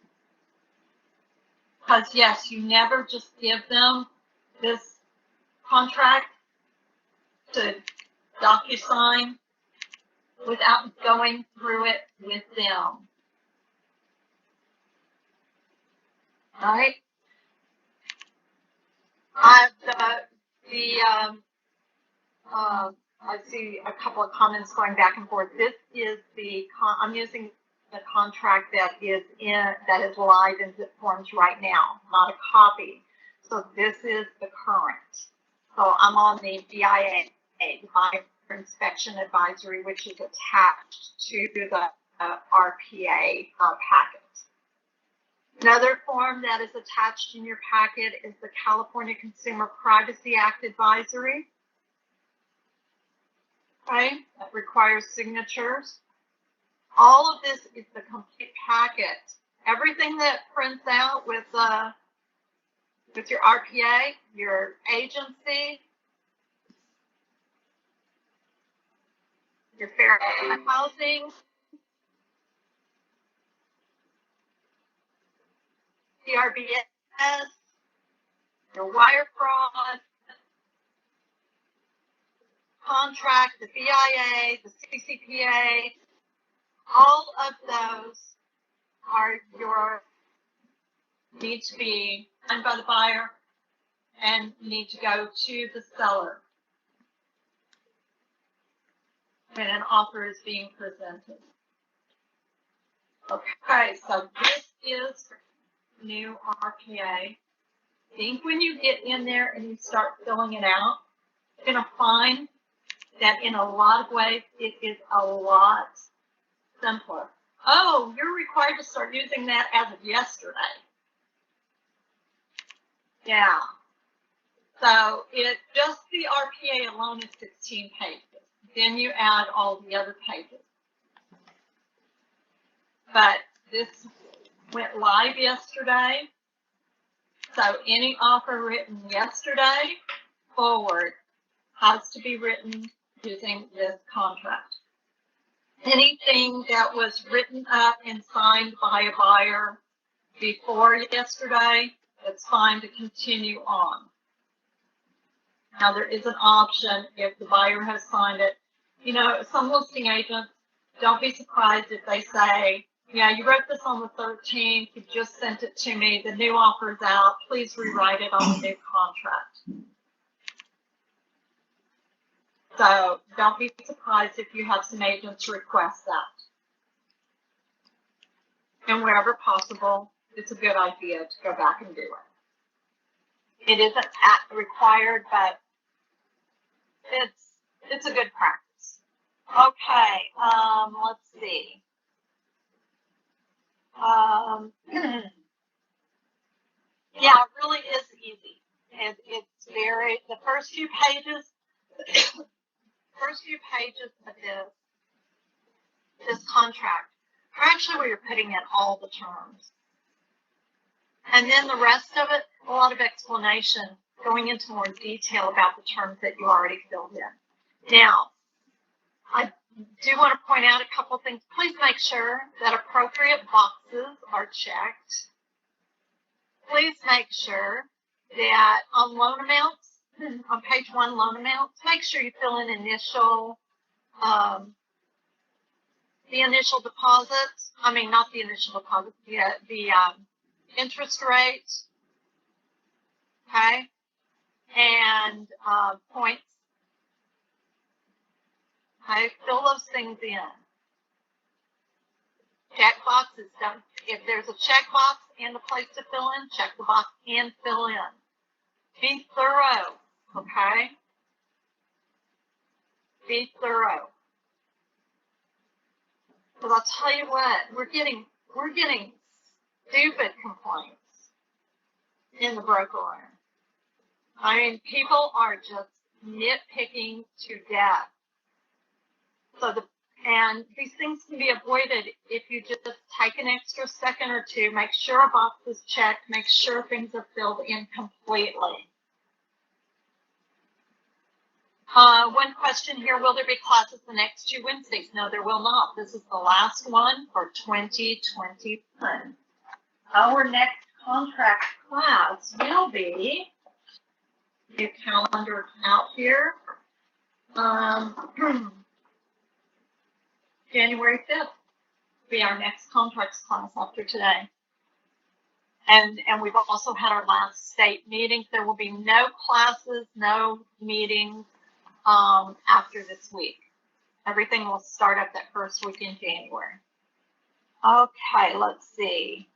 because yes, you never just give them this contract to DocuSign without going through it with them. All right. I see a couple of comments going back and forth. This is I'm using the contract that is live in zip forms right now, not a copy. So this is the current. So I'm on the BIA, the Buyer Inspection Advisory, which is attached to the RPA packet. Another form that is attached in your packet is the California Consumer Privacy Act Advisory. Okay, that requires signatures. All of this is the complete packet. Everything that prints out with your RPA, your agency, your fair housing, CRBS, your wire fraud, contract, the BIA, the CCPA, all of those need to be signed by the buyer and need to go to the seller when an offer is being presented. Okay, so this is new RPA. I think when you get in there and you start filling it out, you're going to find that in a lot of ways it is a lot simpler. Oh, you're required to start using that as of yesterday. Yeah. So just the RPA alone is 16 pages. Then you add all the other pages. But this went live yesterday. So any offer written yesterday forward has to be written using this contract. Anything that was written up and signed by a buyer before yesterday, it's fine to continue on. Now there is an option if the buyer has signed it. You know, some listing agents, don't be surprised if they say, yeah, you wrote this on the 13th, you just sent it to me, the new offer is out, please rewrite it on the new contract. So don't be surprised if you have some agents request that. And wherever possible, it's a good idea to go back and do it. It isn't required, but it's a good practice. Okay, let's see. Yeah, it really is easy. It's the first few pages of this contract are actually where you're putting in all the terms. And then the rest of it, a lot of explanation, going into more detail about the terms that you already filled in. Now, I do want to point out a couple of things. Please make sure that appropriate boxes are checked. Please make sure that on loan amounts, on page 1 loan amounts, make sure you fill in the initial deposits. I mean, not the initial deposit, the interest rate, okay, and points. Okay, fill those things in. Check boxes. If there's a check box and a place to fill in, check the box and fill in. Be thorough, okay? Be thorough. Because I'll tell you what, we're getting stupid complaints in the broker room. I mean, people are just nitpicking to death. And these things can be avoided if you just take an extra second or two, make sure a box is checked, make sure things are filled in completely. One question here, will there be classes the next 2 Wednesdays? No, there will not. This is the last one for 2021. Our next contract class will be, your calendar out here, January 5th will be our next contracts class after today. And we've also had our last state meetings. There will be no classes, no meetings after this week. Everything will start up that first week in January. Okay, let's see.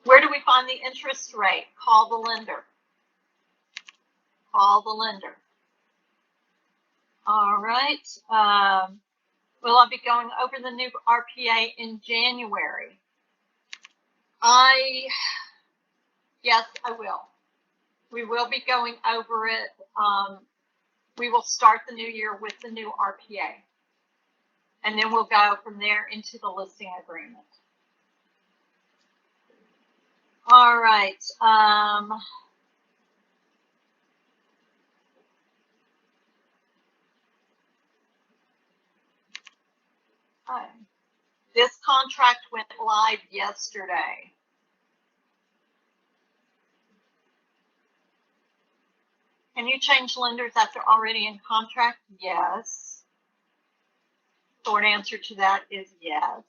Where do we find the interest rate? Call the lender. Call the lender. All right. Will I be going over the new RPA in January? Yes, I will. We will be going over it. We will start the new year with the new RPA. And then we'll go from there into the listing agreement. All right. This contract went live yesterday. Can you change lenders after already in contract? Yes. Short answer to that is yes.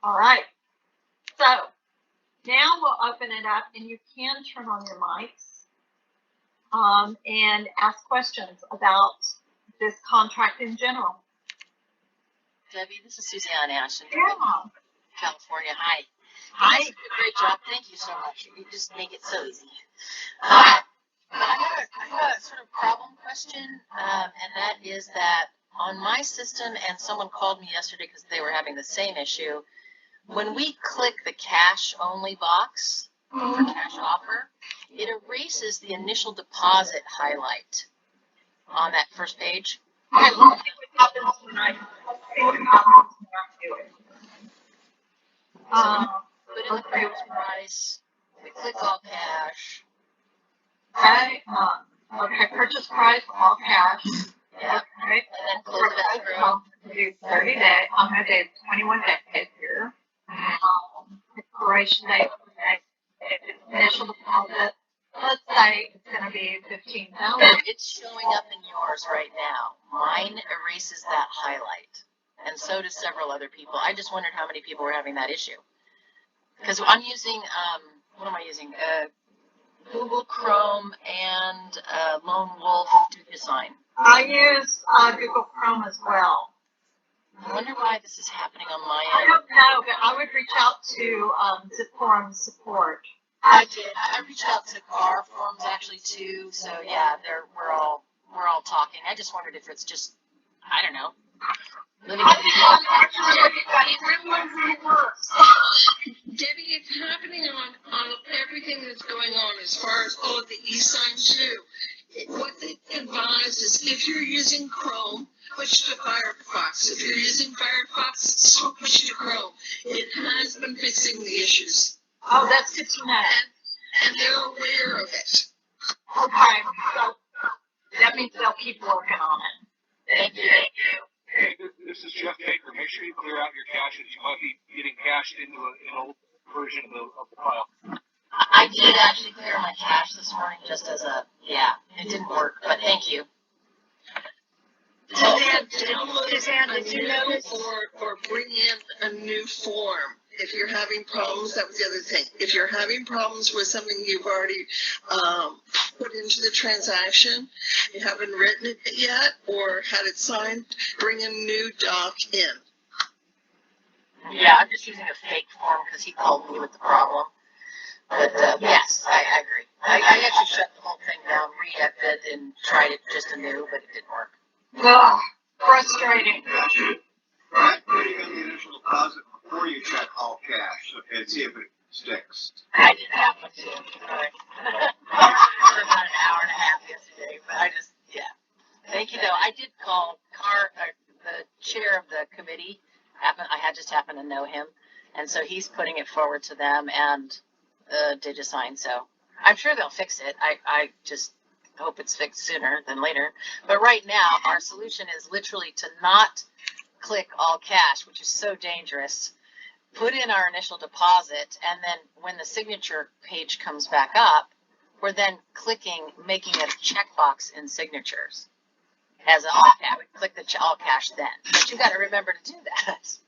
All right. So now we'll open it up, and you can turn on your mics and ask questions about this contract in general. Debbie, this is Suzanne Ashton from Yeah. California. Hi. Hi. You guys do a great job. Thank you so much. You just make it so easy. I have a sort of problem question, and that is that on my system, and someone called me yesterday because they were having the same issue, when we click the cash only box for cash offer, it erases the initial deposit highlight on that first page. Okay, let's see what happens tonight. Let's see what happens when I do it. Put in the purchase price, we click all cash. Okay, okay, purchase price, all cash. Yeah. Okay. And then close it out. Do 30 days. I'm going to do 21 days here. Expiration date. Initial deposit. Let's say it's going to be $15,000. It's showing up in yours right now. Mine erases that highlight, and so does several other people. I just wondered how many people were having that issue. Because I'm using, what am I using? Google Chrome and Lone Wolf to design. I use Google Chrome as well. I wonder why this is happening on my I end. don't know, but I would reach out to Zipforum support. I did. I reached out to car forums actually too. So yeah, we're all talking. I just wondered if it's just, I don't know. Debbie, it's happening on everything that's going on as far as all of the e-signs too. What they advise is if you're using Chrome, switch to Firefox. If you're using Firefox, switch to Chrome. It has been fixing the issues. Oh, that's good to know. And they're aware of it. Okay, so that means they'll keep working on it. Thank you. Hey, this is Jeff Baker. Make sure you clear out your caches. You might be getting cached into an old version of the file. I did actually clear my cache this morning just as a, yeah, it didn't work, but thank you. Suzanne, did you notice? Or bring in a new form. If you're having problems, that was the other thing. If you're having problems with something you've already put into the transaction, you haven't written it yet or had it signed, bring a new doc in. Yeah, I'm just using a fake form because he called me with the problem. But yes, I agree. I actually shut the whole thing down, re-ebbed it, and tried it just anew, but it didn't work. Ugh, frustrating. Try putting in the initial deposit before you check all cash and see if it sticks. I did that one too. Sorry. For about an hour and a half yesterday, but I just, yeah. Thank you though. I did call the chair of the committee. I just happened to know him, and so he's putting it forward to them and DigiSign. So I'm sure they'll fix it. I just hope it's fixed sooner than later. But right now, our solution is literally to not click all cash, which is so dangerous. Put in our initial deposit, and then when the signature page comes back up, we're then making it a checkbox in signatures as an all cash. We click the all cash then, but you got to remember to do that.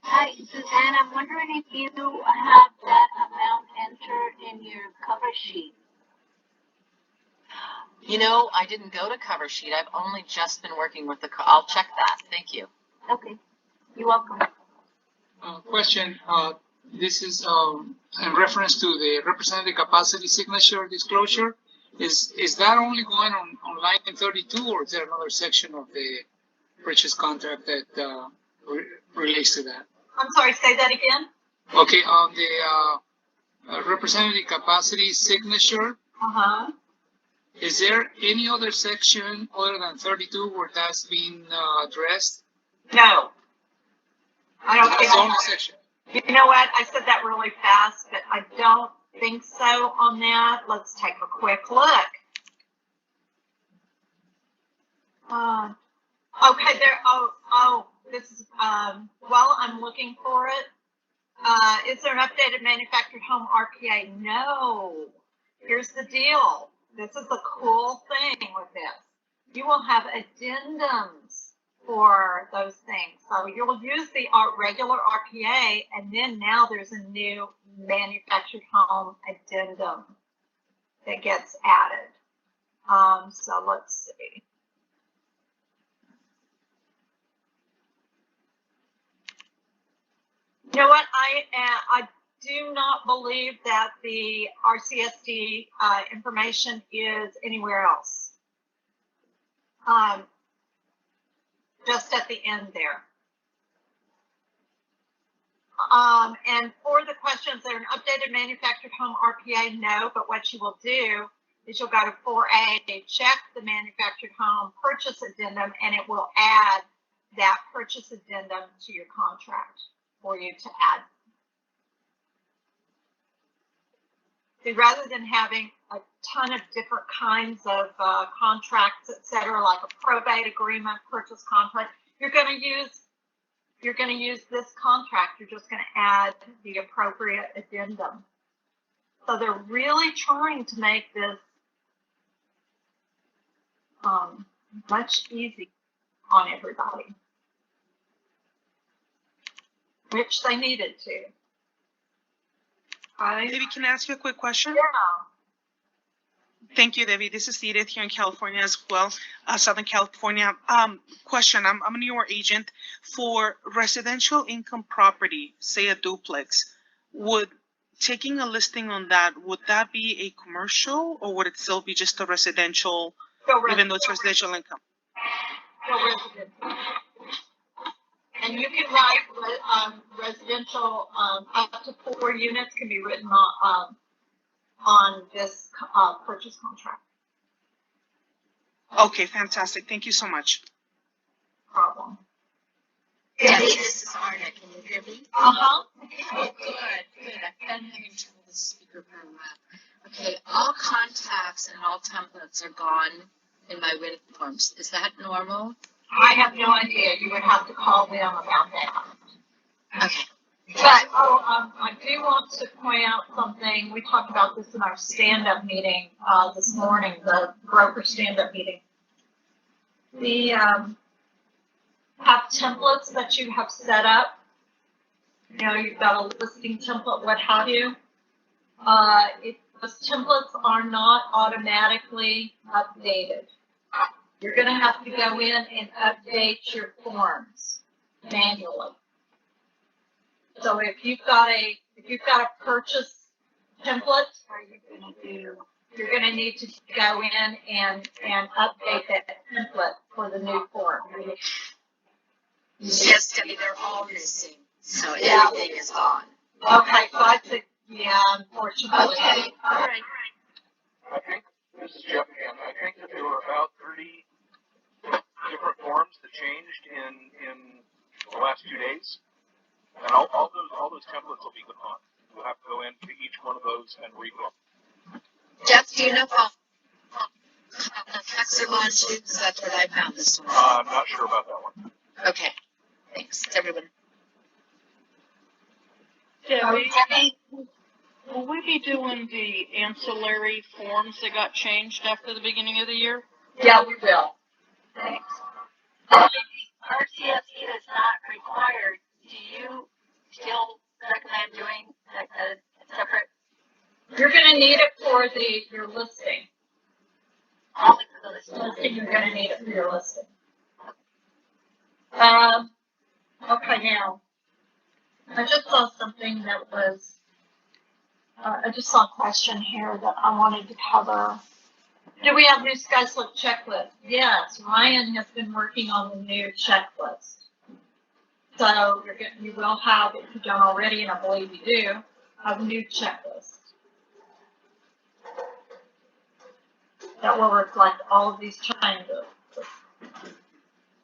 Hi, Suzanne. I'm wondering if you have that amount entered in your cover sheet. You know, I didn't go to cover sheet. I've only just been working with I'll check that. Thank you. Okay, you're welcome. Question, this is in reference to the representative capacity signature disclosure. Is that only going on line 32, or is there another section of the purchase contract that relates to that? I'm sorry, say that again? Okay, on the representative capacity signature, Uh-huh. is there any other section other than 32 where that's being addressed? No. I don't That's think the only section. You know what? I said that really fast, but I don't think so on that. Let's take a quick look. Okay, this is, while I'm looking for it, is there an updated manufactured home RPA? No. Here's the deal. This is the cool thing with this. You will have addendums for those things. So you'll use the regular RPA, and then now there's a new manufactured home addendum that gets added. So let's see. You know what? I do not believe that the RCSD information is anywhere else. Just at the end there. And for the questions, there an updated manufactured home RPA? No, but what you will do is you'll go to 4A, check the manufactured home purchase addendum, and it will add that purchase addendum to your contract for you to add. See, rather than having a ton of different kinds of contracts, et cetera, like a probate agreement, purchase contract, you're going to use this contract. You're just going to add the appropriate addendum. So they're really trying to make this much easier on everybody, which they needed to. Debbie, can I ask you a quick question? Yeah. Thank you, Debbie. This is Edith here in California as well, Southern California. Question, I'm a newer agent. For residential income property, say a duplex, would taking a listing on that, would that be a commercial, or would it still be just a residential, even though it's residential income? And you can write residential up to 4 units can be written on this purchase contract. Okay, fantastic. Thank you so much. Problem. Debbie, this is Arna. Can you hear me? Uh-huh. Oh, good. I've been having trouble with the speaker for a while. Okay, all contacts and all templates are gone in my win forms. Is that normal? I have no idea. You would have to call them about that. Okay. But I do want to point out something. We talked about this in our stand-up meeting this morning, the broker stand-up meeting. The have templates that you have set up. You know, you've got a listing template, what have you. Those templates are not automatically updated. You're going to have to go in and update your forms manually. So if you've got if you've got a purchase template, Are you gonna do? you're gonna need to go in and update that template for the new form. Yes, Debbie, they're all missing, so Yeah. everything is gone. Okay, so I think, yeah, unfortunately. Okay, all right. I think, this is Jeff again, I think that there were about 30 different forms that changed in the last 2 days. And all those templates will be gone. You'll have to go into each one of those and read them. Jeff, do you know how tax are going to? Because that's what I found this one. I'm not sure about that one. Okay, thanks, everyone. Debbie, will we be doing the ancillary forms that got changed after the beginning of the year? Yeah, we will. Thanks. RCSE is not required. Do you still recommend doing a separate? You're gonna need it for your listing. Only for the listing. Listing, you're gonna need it for your listing. Okay, now, I just saw something that was, I just saw a question here that I wanted to cover. Do we have new SkySlope checklist? Yes, Ryan has been working on the new checklist. So you will have, if you don't already, and I believe you do, a new checklist that will reflect all of these changes.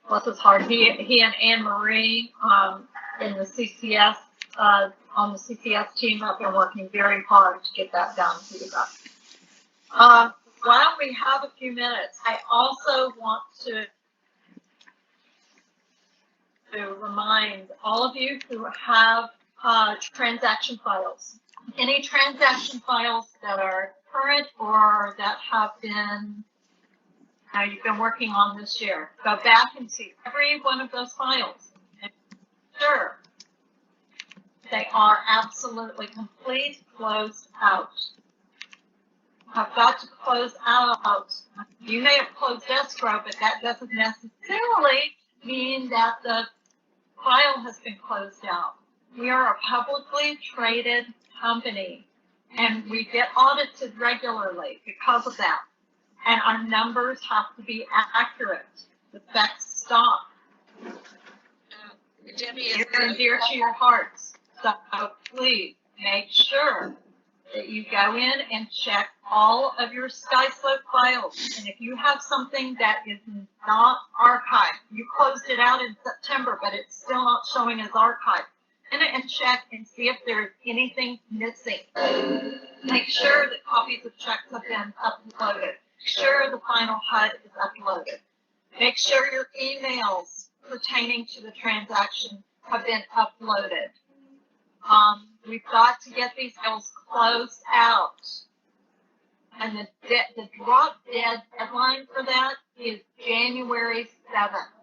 Plus, it's hard. He and Anne Marie in the CCS on the CCS team have been working very hard to get that done for you guys. While we have a few minutes, I also want to remind all of you who have transaction files. Any transaction files that are current or that have been you've been working on this year, go back and see every one of those files. And sure, they are absolutely complete, closed out. I've got to close out. You may have closed escrow, but that doesn't necessarily mean that the file has been closed out. We are a publicly traded company, and we get audited regularly because of that. And our numbers have to be accurate. The facts stop. Debbie, Near and dear to your hearts. So please make sure that you go in and check all of your SkySlope files. And if you have something that is not archived, you closed it out in September, but it's still not showing as archived, and check and see if there's anything missing. Make sure that copies of checks have been uploaded. Make sure the final HUD is uploaded. Make sure your emails pertaining to the transaction have been uploaded. We've got to get these files closed out. And the drop dead deadline for that is January 7th.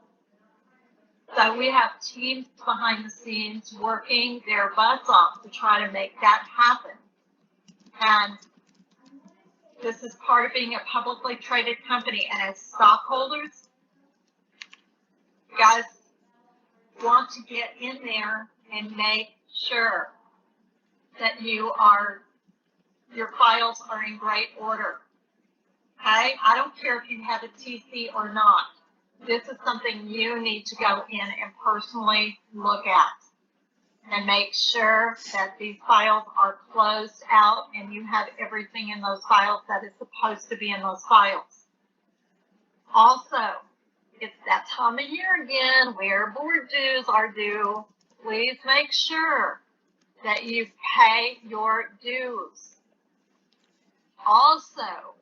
So we have teams behind the scenes working their butts off to try to make that happen. And this is part of being a publicly traded company. And as stockholders, you guys want to get in there and make sure that your files are in great order. Okay? I don't care if you have a TC or not. This is something you need to go in and personally look at and make sure that these files are closed out and you have everything in those files that is supposed to be in those files. Also, it's that time of year again where board dues are due. Please make sure that you pay your dues. Also,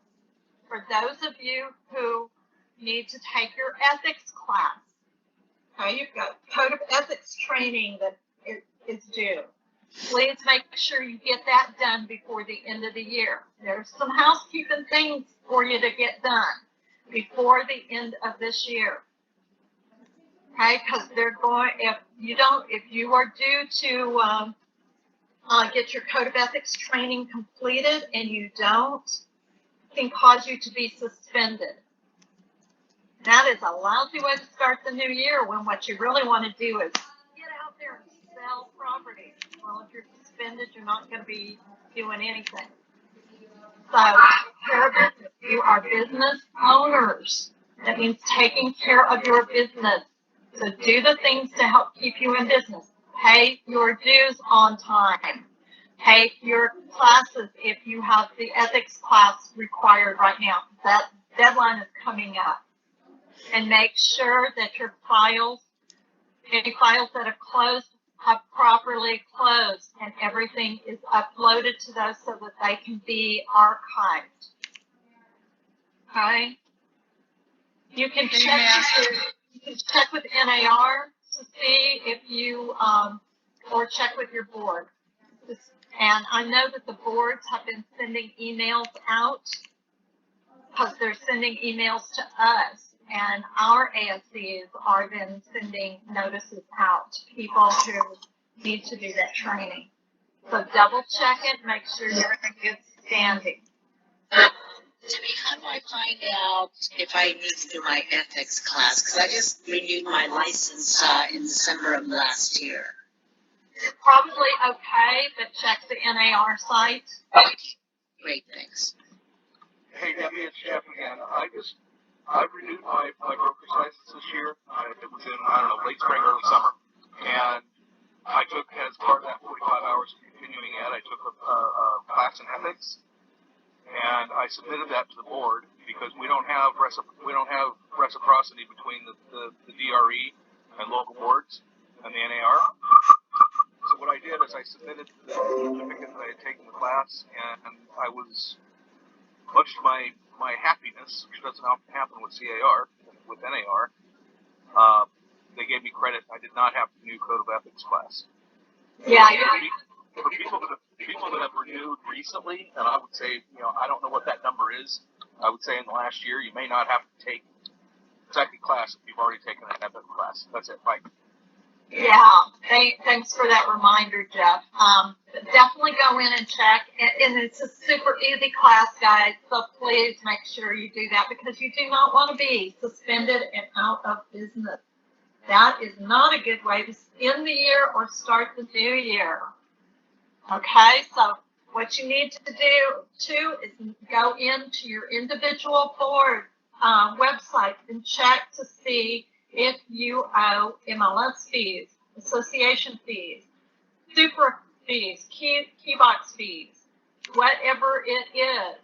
for those of you who need to take your ethics class, okay, you've got code of ethics training that is due. Please make sure you get that done before the end of the year. There's some housekeeping things for you to get done before the end of this year. Okay, because they're going, if you are due to get your code of ethics training completed and you don't, it can cause you to be suspended. That is a lousy way to start the new year when what you really want to do is get out there and sell property. Well, if you're suspended, you're not going to be doing anything. So, take care of business. You are business owners. That means taking care of your business. So do the things to help keep you in business. Pay your dues on time. Take your classes if you have the ethics class required right now. That deadline is coming up. And make sure that your files, any files that have closed, have properly closed, and everything is uploaded to those so that they can be archived. Okay? You can check with NAR to see if you, or check with your board. And I know that the boards have been sending emails out because they're sending emails to us. And our ASCs are then sending notices out to people who need to do that training. So double check it, make sure you're in good standing. Debbie, how do I find out if I need to do my ethics class? Because I just renewed my license in December of last year. It's probably okay, but check the NAR site. Great, thanks. Hey, Debbie, it's Jeff again. I renewed my broker's license this year. It was in, late spring, early summer. And I took, as part of that 45 hours of continuing ed, I took a class in ethics. And I submitted that to the board because we don't have reciprocity between the DRE and local boards and the NAR. So what I did is I submitted the certificate that I had taken the class, and I was, much to my happiness, which doesn't often happen with CAR, with NAR, they gave me credit. I did not have the new Code of Ethics class. Yeah. For people that have renewed recently, and I would say, I don't know what that number is. I would say in the last year, you may not have to take the second class if you've already taken an ethics class. That's it. Bye. Yeah, thanks for that reminder, Jeff. Definitely go in and check. And it's a super easy class, guys, so please make sure you do that because you do not want to be suspended and out of business. That is not a good way to end the year or start the new year. Okay, so what you need to do, too, is go into your individual board website and check to see if you owe MLS fees, association fees, super fees, key box fees, whatever it is.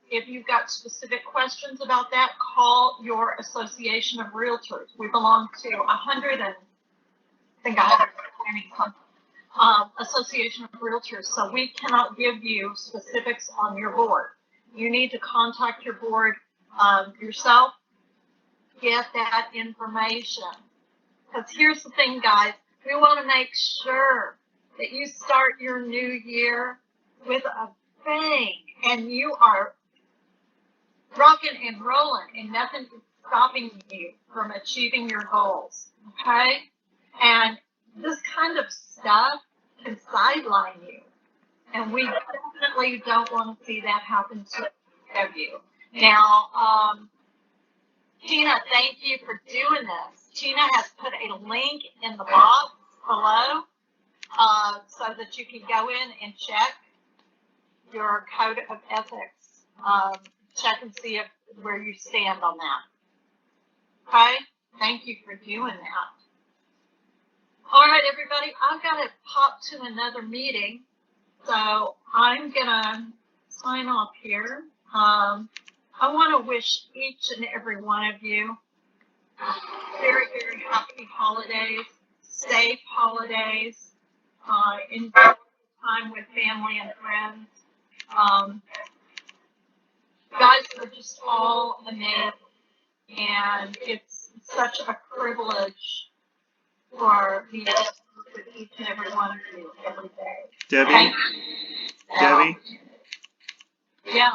If you've got specific questions about that, call your Association of Realtors. We belong to 120 something. Association of Realtors, so we cannot give you specifics on your board. You need to contact your board yourself, get that information. Because here's the thing, guys, we want to make sure that you start your new year with a bang, and you are rocking and rolling, and nothing is stopping you from achieving your goals, okay? And this kind of stuff can sideline you. And we definitely don't want to see that happen to you. Now, Tina, thank you for doing this. Tina has put a link in the box below so that you can go in and check your code of ethics. Check and see where you stand on that. Okay? Thank you for doing that. All right, everybody, I've got to pop to another meeting, so I'm going to sign off here. I want to wish each and every one of you very, very happy holidays, safe holidays, enjoy time with family and friends. Guys are just all amazing, and it's such a privilege for me to work with each and every one of you every day. Debbie? Debbie? Yeah.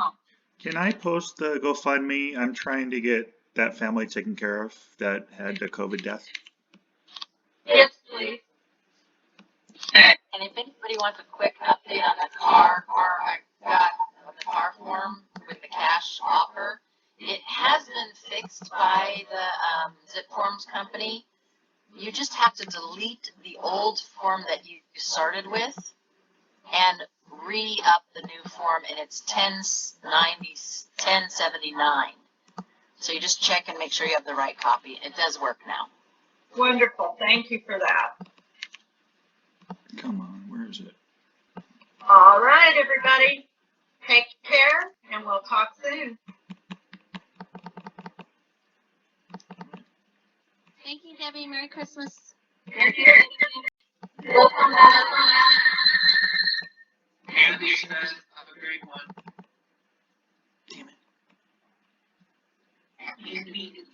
Can I post the GoFundMe? I'm trying to get that family taken care of that had the COVID death. Yes, please. And if anybody wants a quick update on the car I got the car form with the cash offer, it has been fixed by the Zip Forms company. You just have to delete the old form that you started with, and re-up the new form, and it's 1079. So you just check and make sure you have the right copy. It does work now. Wonderful. Thank you for that. Come on, where is it? All right, everybody. Take care, and we'll talk soon. Thank you, Debbie. Merry Christmas. Thank you. And you guys have a great one. Damn it. Happy meeting.